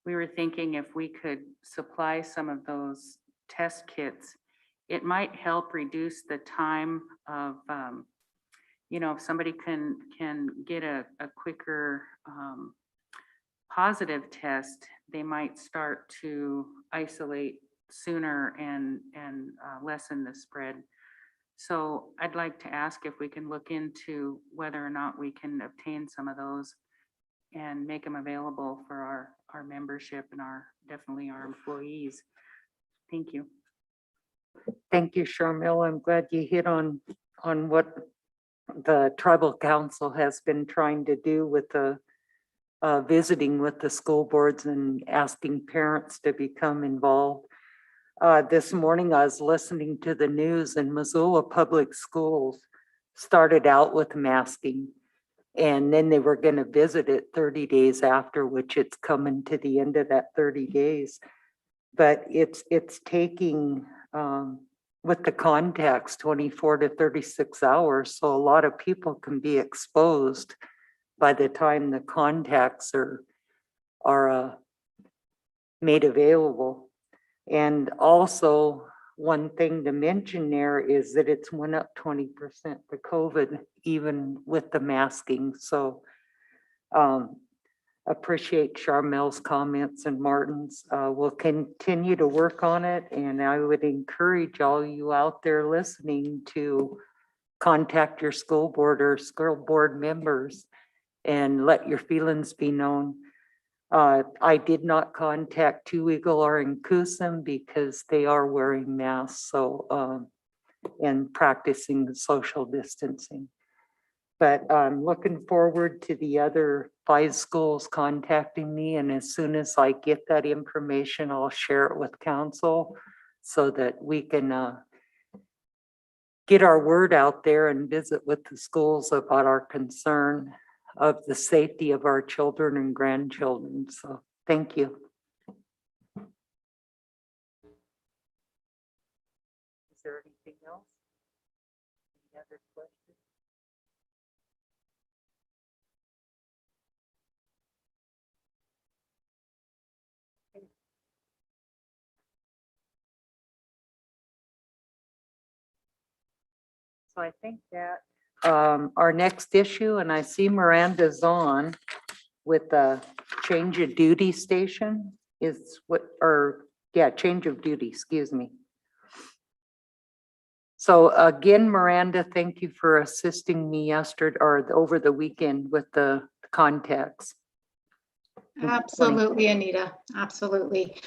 we were thinking if we could supply some of those test kits, it might help reduce the time of, if somebody can get a quicker positive test, they might start to isolate sooner and lessen the spread. So I'd like to ask if we can look into whether or not we can obtain some of those and make them available for our membership and definitely our employees. Thank you. Thank you, Charmel. I'm glad you hit on what the tribal council has been trying to do with the visiting with the school boards and asking parents to become involved. This morning I was listening to the news, and Missoula Public Schools started out with masking, and then they were going to visit it 30 days after, which it's coming to the end of that 30 days. But it's taking, with the contacts, 24 to 36 hours. So a lot of people can be exposed by the time the contacts are made available. And also, one thing to mention there is that it's went up 20% for COVID, even with the masking. So appreciate Charmel's comments and Martin's. We'll continue to work on it, and I would encourage all you out there listening to contact your school board or school board members and let your feelings be known. I did not contact Two Eagle or Incusum because they are wearing masks, so and practicing the social distancing. But I'm looking forward to the other 5 schools contacting me, and as soon as I get that information, I'll share it with council so that we can get our word out there and visit with the schools about our concern of the safety of our children and grandchildren. So thank you. Is there anything else? Any other questions? Okay. So I think that our next issue, and I see Miranda's on with the change of duty station is change of duty, excuse me. So again, Miranda, thank you for assisting me yesterday or over the weekend with the contacts. Absolutely, Anita, absolutely.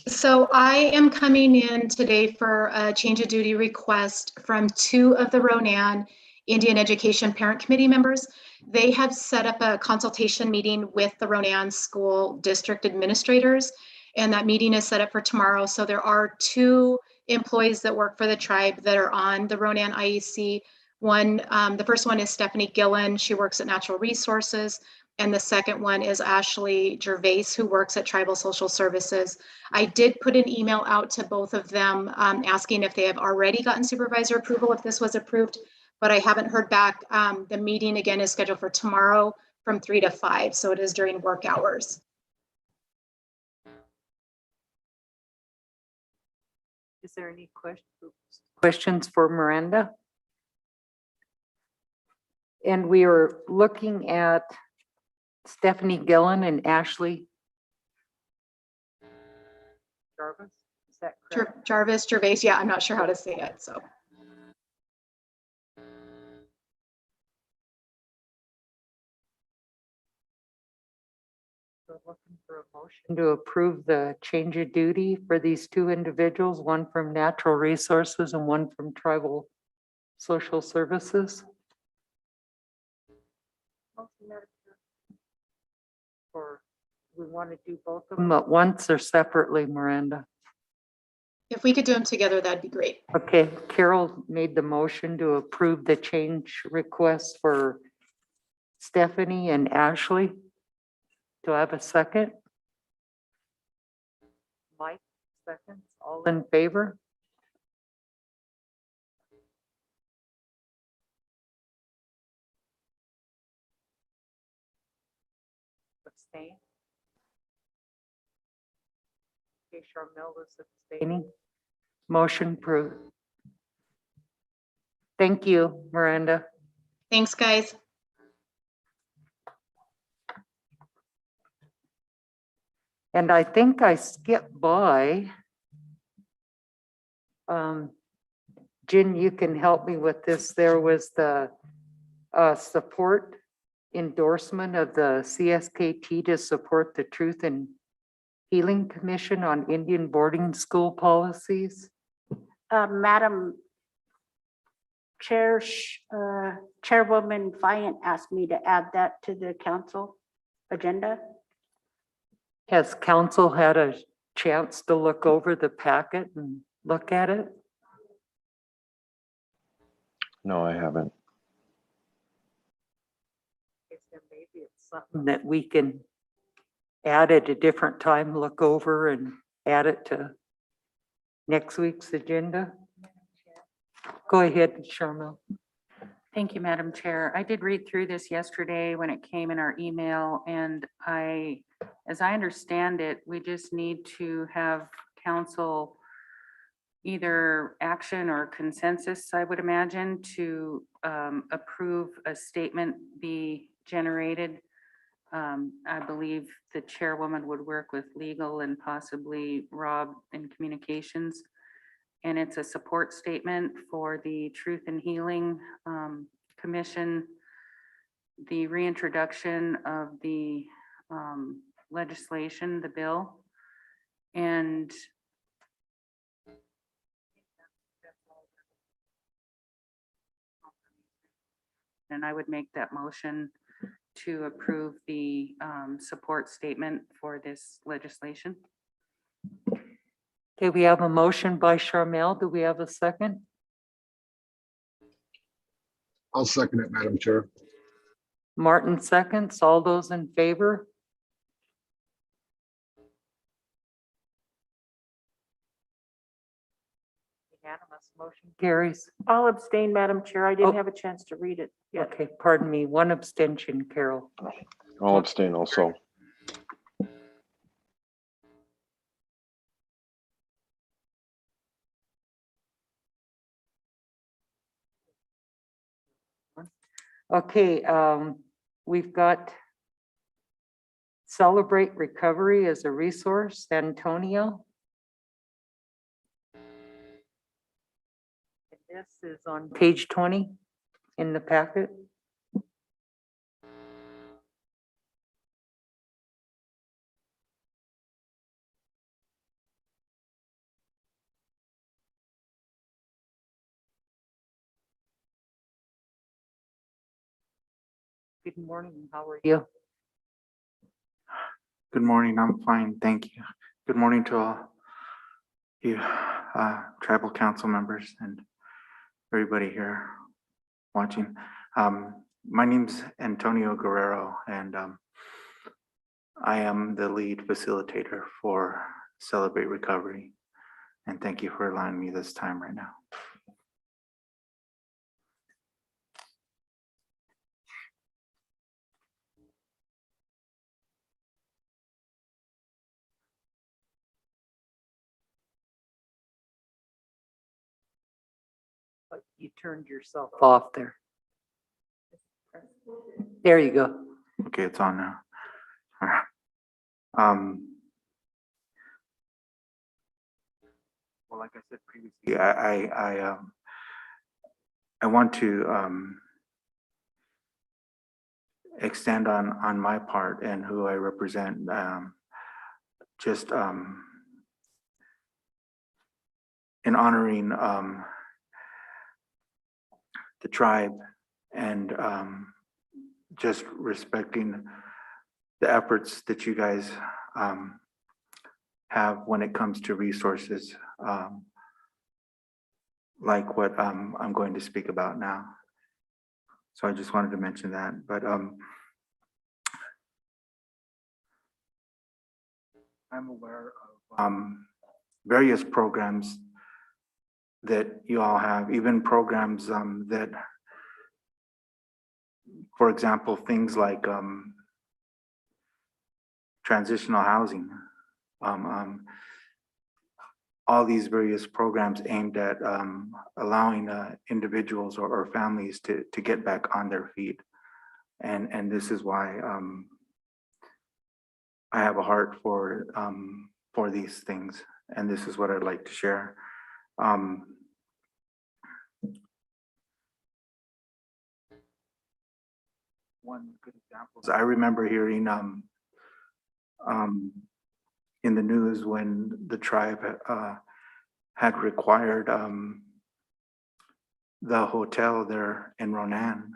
So I am coming in today for a change of duty request from 2 of the Ronan Indian Education Parent Committee members. They have set up a consultation meeting with the Ronan School District administrators, and that meeting is set up for tomorrow. So there are 2 employees that work for the tribe that are on the Ronan IEC. The first one is Stephanie Gillen. She works at Natural Resources. And the second one is Ashley Gervais, who works at Tribal Social Services. I did put an email out to both of them asking if they have already gotten supervisor approval, if this was approved, but I haven't heard back. The meeting again is scheduled for tomorrow from 3 to 5, so it is during work hours. Is there any questions for Miranda? And we are looking at Stephanie Gillen and Ashley Jarvis. Is that correct? Jarvis, Gervais, yeah, I'm not sure how to say it, so. We're looking for a motion to approve the change of duty for these two individuals, one from Natural Resources and one from Tribal Social Services. Or we want to do both of them at once or separately, Miranda? If we could do them together, that'd be great. Okay, Carol made the motion to approve the change request for Stephanie and Ashley. Do I have a second? Mike, seconds. All in favor? Abstain? Okay, Charmel was abstaining. Motion approved. Thank you, Miranda. Thanks, guys. And I think I skipped by. Jen, you can help me with this. There was the support endorsement of the CSKT to support the Truth and Healing Commission on Indian boarding school policies. Madam Chair, Chairwoman Viant asked me to add that to the council agenda. Has council had a chance to look over the packet and look at it? No, I haven't. Maybe it's something that we can add at a different time, look over and add it to next week's agenda. Go ahead, Sharma. Thank you, Madam Chair. I did read through this yesterday when it came in our email, and as I understand it, we just need to have council either action or consensus, I would imagine, to approve a statement be generated. I believe the chairwoman would work with legal and possibly Rob in communications. And it's a support statement for the Truth and Healing Commission, the reintroduction of the legislation, the bill, and I would make that motion to approve the support statement for this legislation. Okay, we have a motion by Charmel. Do we have a second? I'll second it, Madam Chair. Martin seconds. All those in favor? Unanimous, motion carries. I'll abstain, Madam Chair. I didn't Oh. have a chance to read it yet. Okay, pardon me. One abstention, Carol. I'll abstain also. Okay, we've got Celebrate Recovery as a resource, Antonio. And this is on page 20 in the packet. Good morning, how are you? Good morning, I'm fine, thank you. Good morning to all you tribal council members and everybody here watching. My name's Antonio Guerrero, and I am the lead facilitator for Celebrate Recovery. And thank you for allowing me this time right now. You turned yourself off there. There you go. Okay, it's on now. Um, well, like I said previously, I want to extend on my part and who I represent, just in honoring the tribe and just respecting the efforts that you guys have when it comes to resources, like what I'm going to speak about now. So I just wanted to mention that, but I'm aware of various programs that you all have, even programs that, for example, things like transitional housing, all these various programs aimed at allowing individuals or families to get back on their feet. And this is why I have a heart for these things. And this is what I'd like to share. One good example is I remember hearing in the news when the tribe had required the hotel there in Ronan,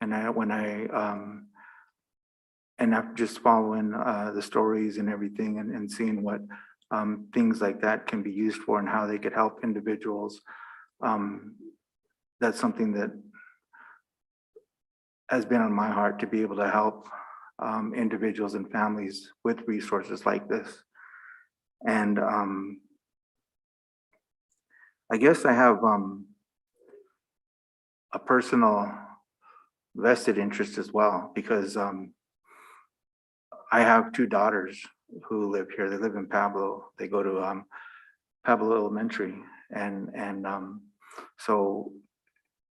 and I'm just following the stories and everything, and seeing what things like that can be used for and how they could help individuals. That's something that has been on my heart, to be able to help individuals and families with resources like this. And I guess I have a personal vested interest as well, because I have two daughters who live here. They live in Pablo. They go to Pablo Elementary, and so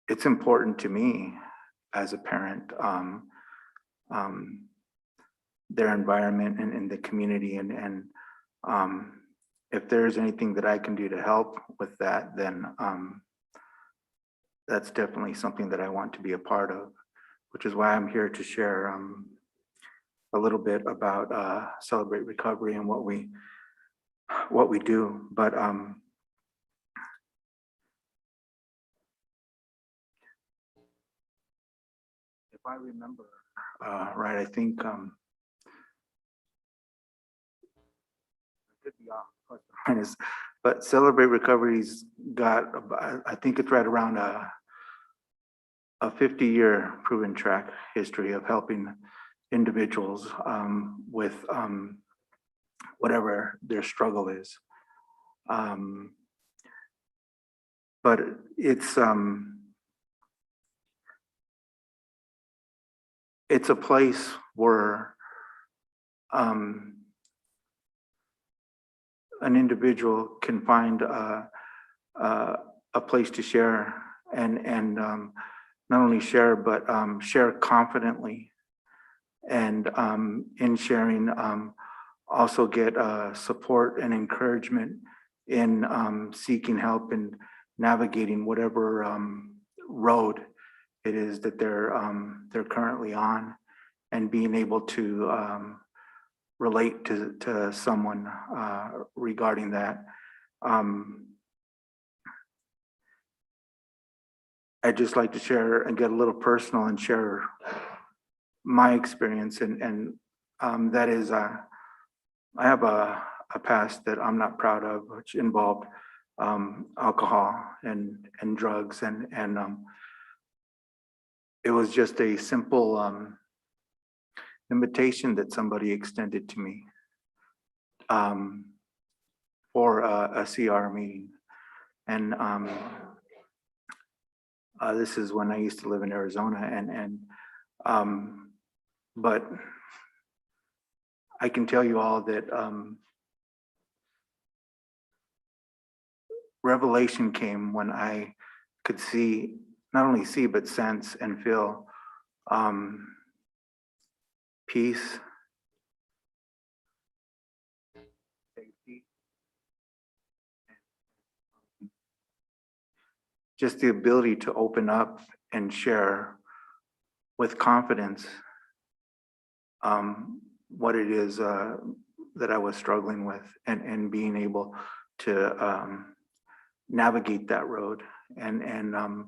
it's important to me as a parent, their environment and in the community, and if there's anything that I can do to help with that, then that's definitely something that I want to be a part of, which is why I'm here to share a little bit about Celebrate Recovery and what we do. But if I remember right, I think could be off plus or minus, but Celebrate Recovery's got about, I think it's right around a 50-year proven track history of helping individuals with whatever their struggle is. But it's a place where an individual can find a place to share, and not only share, but share confidently, and in sharing also get support and encouragement in seeking help and navigating whatever road it is that they're currently on, and being able to relate to someone regarding that. I'd just like to share and get a little personal and share my experience, and that is I have a past that I'm not proud of, which involved alcohol and drugs, and it was just a simple invitation that somebody extended to me for a CR meeting. And this is when I used to live in Arizona, and but I can tell you all that revelation came when I could see, not only see, but sense and feel peace, safety, just the ability to open up and share with confidence what it is that I was struggling with, and being able to navigate that road and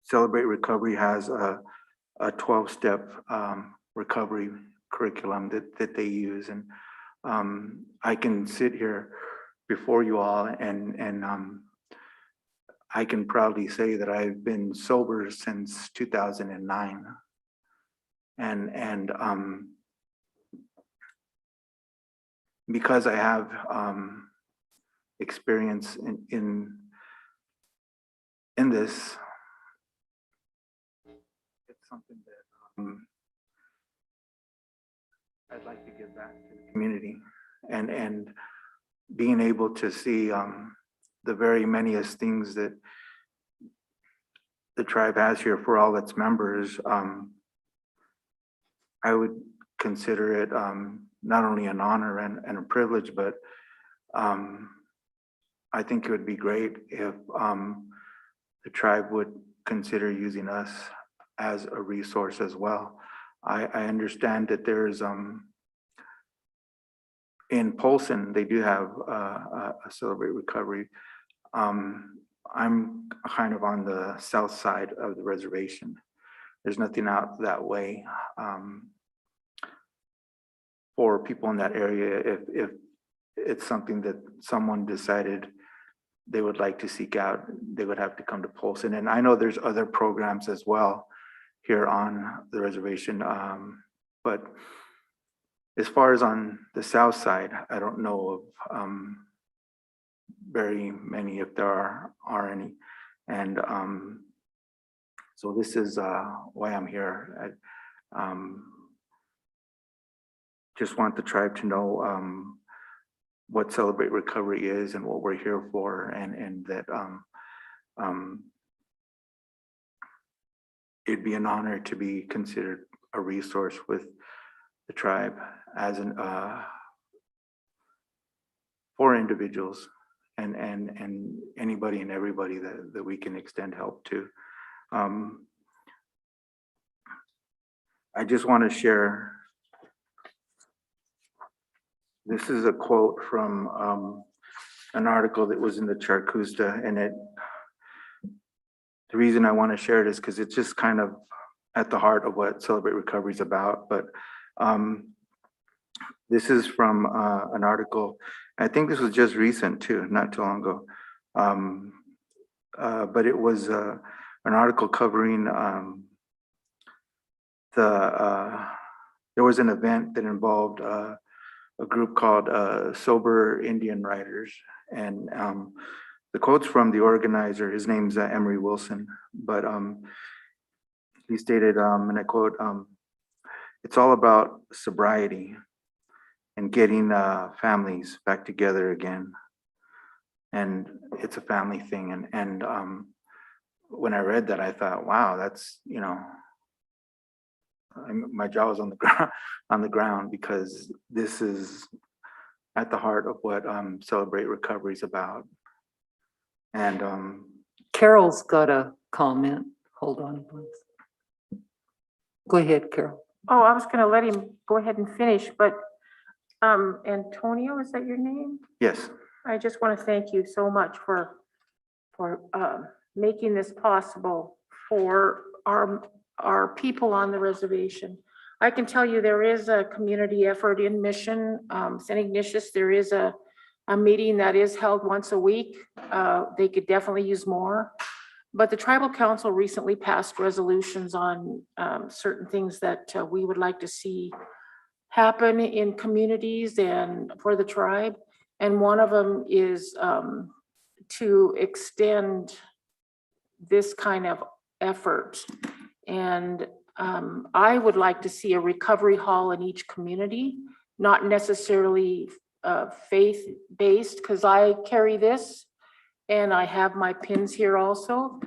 Celebrate Recovery has a 12-step recovery curriculum that they use, and I can sit here before you all and I can proudly say that I've been sober since 2009, and because I have experience in this, it's something that I'd like to give back to the community, and being able to see the very manyest things that the tribe has here for all its members. I would consider it not only an honor and a privilege, but I think it would be great if the tribe would consider using us as a resource as well. I understand that there's in Polson, they do have a Celebrate Recovery. I'm kind of on the south side of the reservation. There's nothing out that way for people in that area. If it's something that someone decided they would like to seek out, they would have to come to Polson. And I know there's other programs as well here on the reservation. But as far as on the south side, I don't know of very many, if there are any. And so this is why I'm here. I just want the tribe to know what Celebrate Recovery is and what we're here for, and that it'd be an honor to be considered a resource with the tribe as an for individuals and anybody and everybody that we can extend help to. I just want to share, this is a quote from an article that was in the Charcusta, and the reason I want to share it is because it's just kind of at the heart of what Celebrate Recovery is about. But this is from an article, I think this was just recent too, not too long ago. But it was an article covering there was an event that involved a group called Sober Indian Riders. And the quote's from the organizer, his name's Emery Wilson, but he stated, and I quote, "It's all about sobriety and getting families back together again. And it's a family thing." And when I read that, I thought, wow, that's, you know, my jaw was on the ground, because this is at the heart of what Celebrate Recovery is about. And Carol's got a comment. Hold on, please. Go ahead, Carol. Oh, I was gonna let him go ahead and finish, but Antonio, is that your name? yes, I just want to thank you so much for making this possible for our people on the reservation. I can tell you there is a community effort in Mission, St. Ignatius. There is a meeting that is held once a week. They could definitely use more. But the Tribal Council recently passed resolutions on certain things that we would like to see happen in communities and for the tribe. And one of them is to extend this kind of effort. And I would like to see a recovery hall in each community, not necessarily faith-based, because I carry this and I have my pins here also.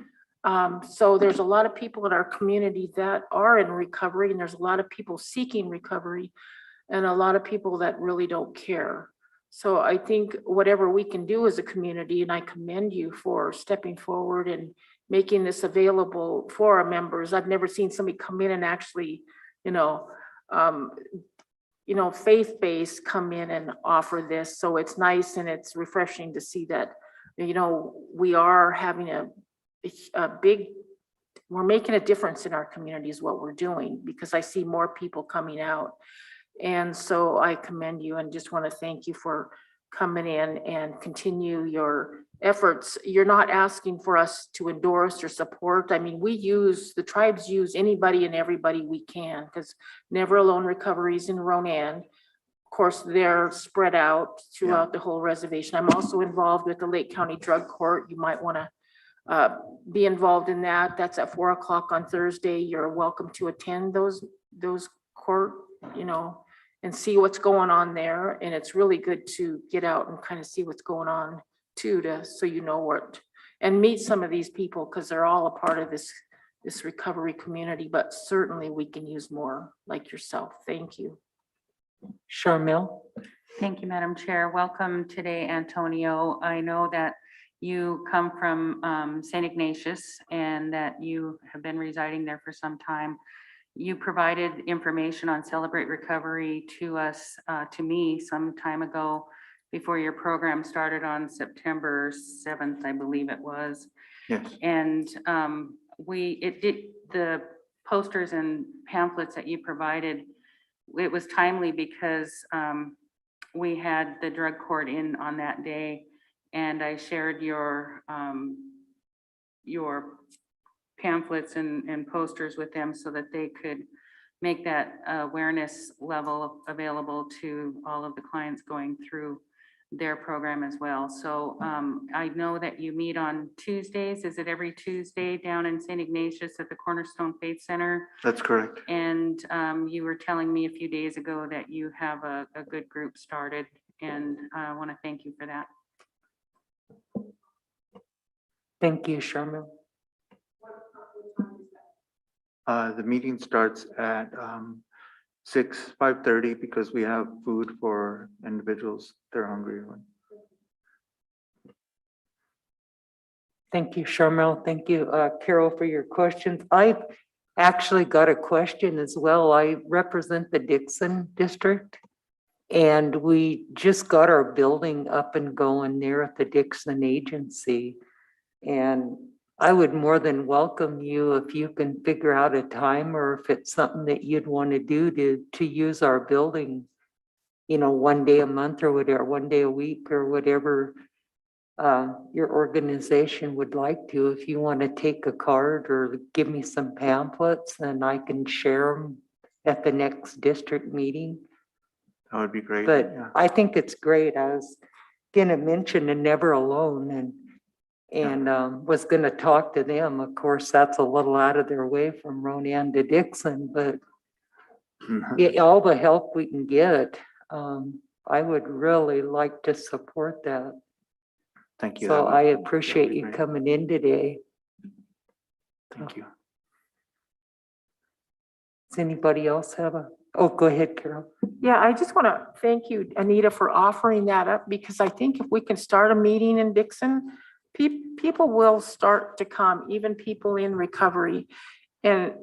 So there's a lot of people in our community that are in recovery, and there's a lot of people seeking recovery, and a lot of people that really don't care. So I think whatever we can do as a community, and I commend you for stepping forward and making this available for our members. I've never seen somebody come in and actually, faith-based come in and offer this. So it's nice and it's refreshing to see that, we are having we're making a difference in our community is what we're doing, because I see more people coming out. And so I commend you and just want to thank you for coming in and continue your efforts. You're not asking for us to endorse or support. I mean, the tribes use anybody and everybody we can, because Never Alone Recovery's in Ronan. Of course, they're spread out throughout the whole reservation. I'm also involved with the Lake County Drug Court. You might want to be involved in that. That's at 4 o'clock on Thursday. You're welcome to attend those court, and see what's going on there. And it's really good to get out and kind of see what's going on too, so what, and meet some of these people, because they're all a part of this recovery community, but certainly we can use more like yourself. Thank you. Charmel? Thank you, Madam Chair. Welcome today, Antonio. I know that you come from St. Ignatius and that you have been residing there for some time. You provided information on Celebrate Recovery to us, to me some time ago, before your program started on September 7th, I believe it was. Yes. And the posters and pamphlets that you provided, it was timely because we had the drug court in on that day, and I shared your pamphlets and posters with them so that they could make that awareness level available to all of the clients going through their program as well. So I know that you meet on Tuesdays. Is it every Tuesday down in St. Ignatius at the Cornerstone Faith Center? That's correct. And you were telling me a few days ago that you have a good group started, and I want to thank you for that. Thank you, Charmel. The meeting starts at 5:30 because we have food for individuals. They're hungry. Thank you, Charmel. Thank you, Carol, for your questions. I've actually got a question as well. I represent the Dixon district, and we just got our building up and going there at the Dixon agency. And I would more than welcome you if you can figure out a time, or if it's something that you'd want to do to use our building, one day a month or whatever, one day a week or whatever your organization would like to. If you want to take a card or give me some pamphlets, then I can share them at the next district meeting. That would be great. But yeah. I think it's great. I was gonna mention a Never Alone and was gonna talk to them. Of course, that's a little out of their way from Ronan to Dixon, but all the help we can get, I would really like to support that. Thank you. So I that'd appreciate be you great. coming in today. Thank you. Does anybody else have go ahead, Carol. Yeah, I just want to thank you, Anita, for offering that up, because I think if we can start a meeting in Dixon, people will start to come, even people in recovery. And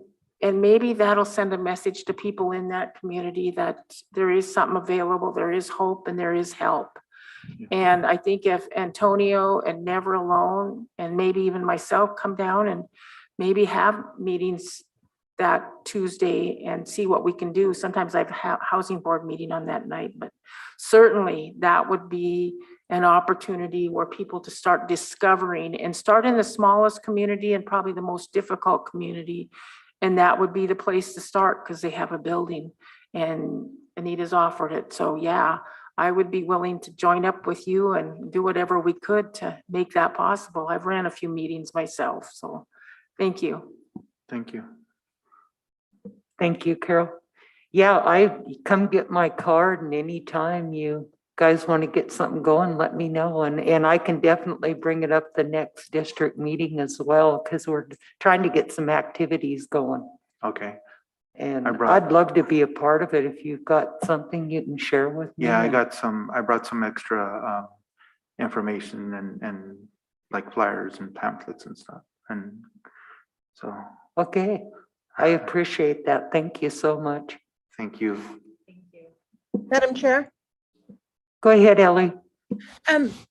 maybe that'll send a message to people in that community that there is something available, there is hope, and there is help. And I think if Antonio and Never Alone, and maybe even myself, come down and maybe have meetings that Tuesday and see what we can do. Sometimes I've had housing board meeting on that night, but certainly that would be an opportunity where people to start discovering and start in the smallest community and probably the most difficult community. And that would be the place to start, because they have a building and Anita's offered it. So yeah, I would be willing to join up with you and do whatever we could to make that possible. I've ran a few meetings myself, so thank you. Thank you. Thank you, Carol. Yeah, I come get my card, and anytime you guys want to get something going, let me know. And I can definitely bring it up the next district meeting as well, because we're trying to get some activities going. Okay. And brought- I'd love to be a part of it if you've got something you can share with me. Yeah, I brought some extra information and like flyers and pamphlets and stuff. And so, Okay, I appreciate that. Thank you so much. thank you. Madam Chair, Go ahead, Ellie.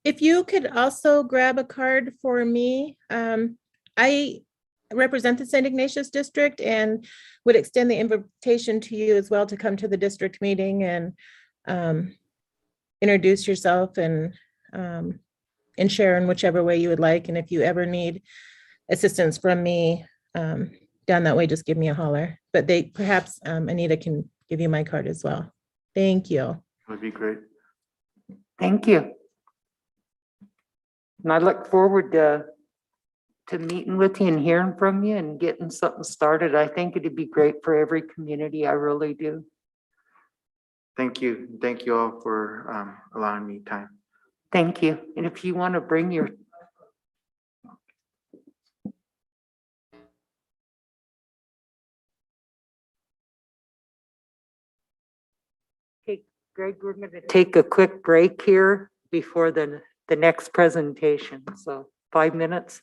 if you could also grab a card for me. I represent the St. Ignatius District and would extend the invitation to you as well to come to the district meeting and introduce yourself and share in whichever way you would like. And if you ever need assistance from me down that way, just give me a holler. But perhaps Anita can give you my card as well. Thank you. Would be great. Thank you. And I look forward to meeting with you and hearing from you and getting something started. I think it'd be great for every community. I really do. Thank you. Thank you all for allowing me time. Thank you. And if you want to bring your Okay, Greg, we're going to take a quick break here before the next presentation. So 5 minutes.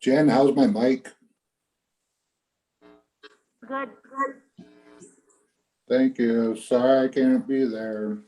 Jen, how's my mic? Good. Thank you. Sorry I can't be there.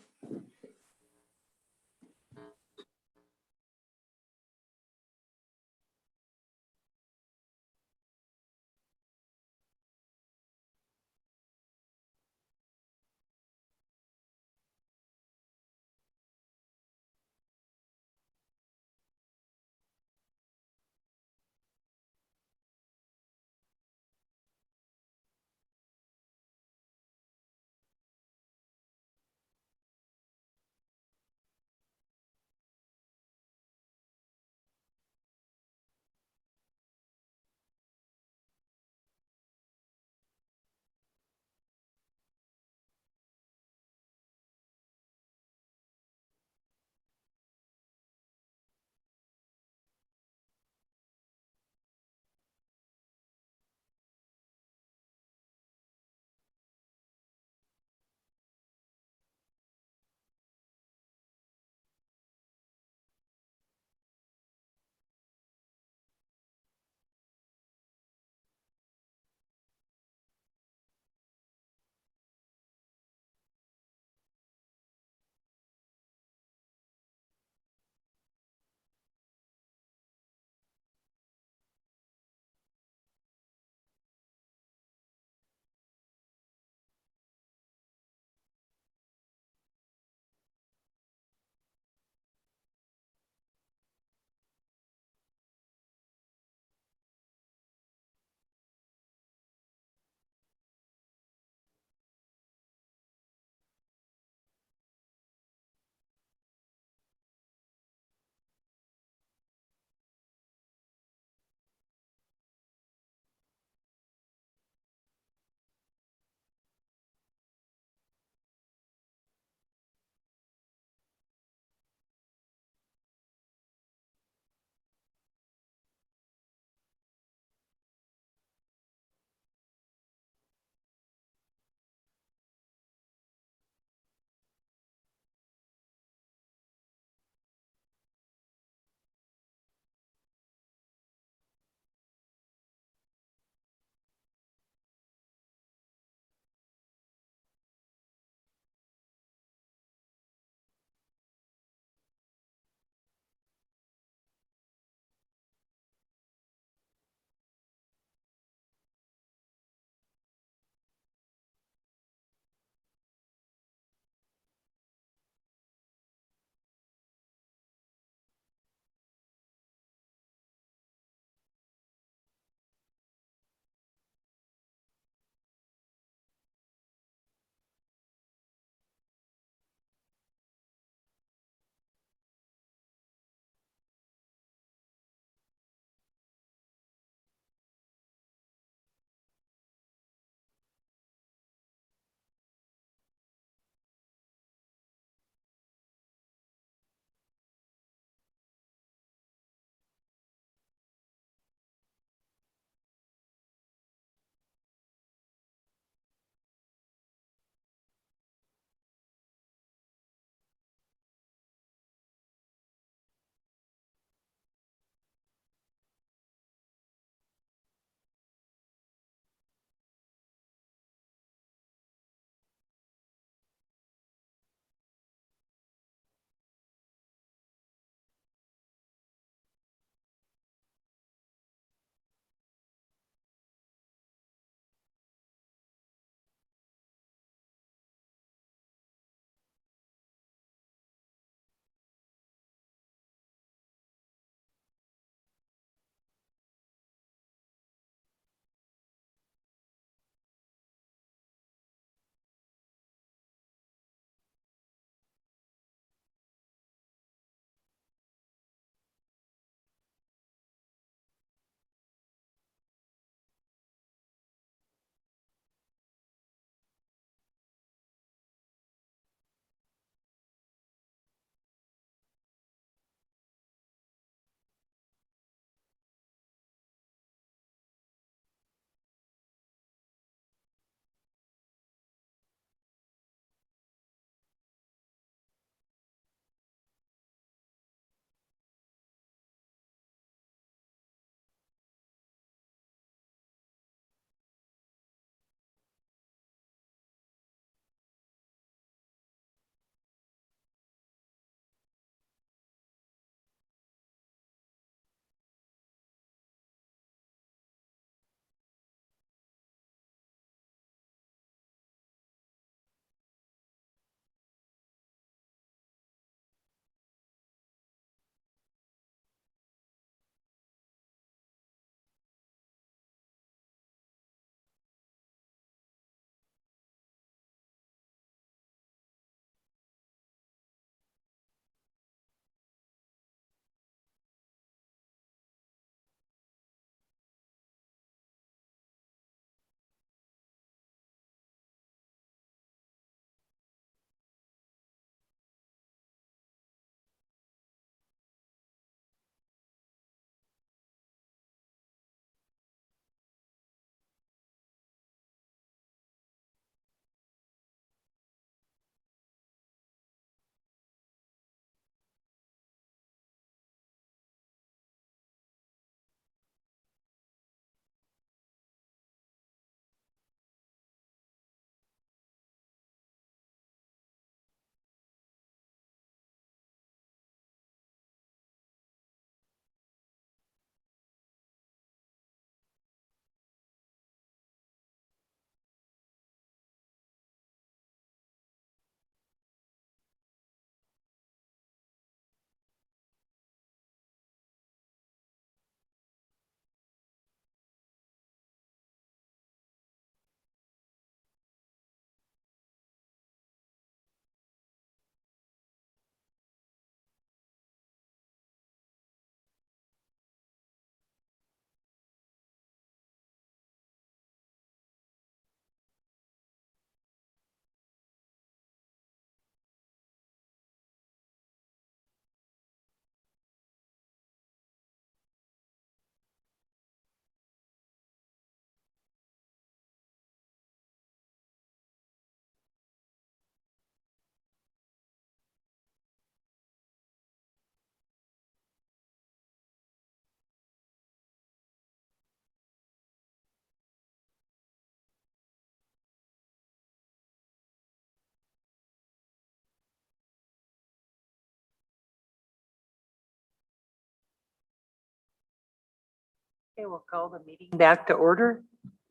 Okay, we'll call the meeting back to order.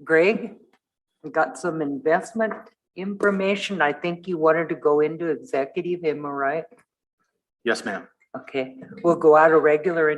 Greg, we got some investment information. I think you wanted to go into executive, am I right? Yes, ma'am. Okay, we'll go out of regular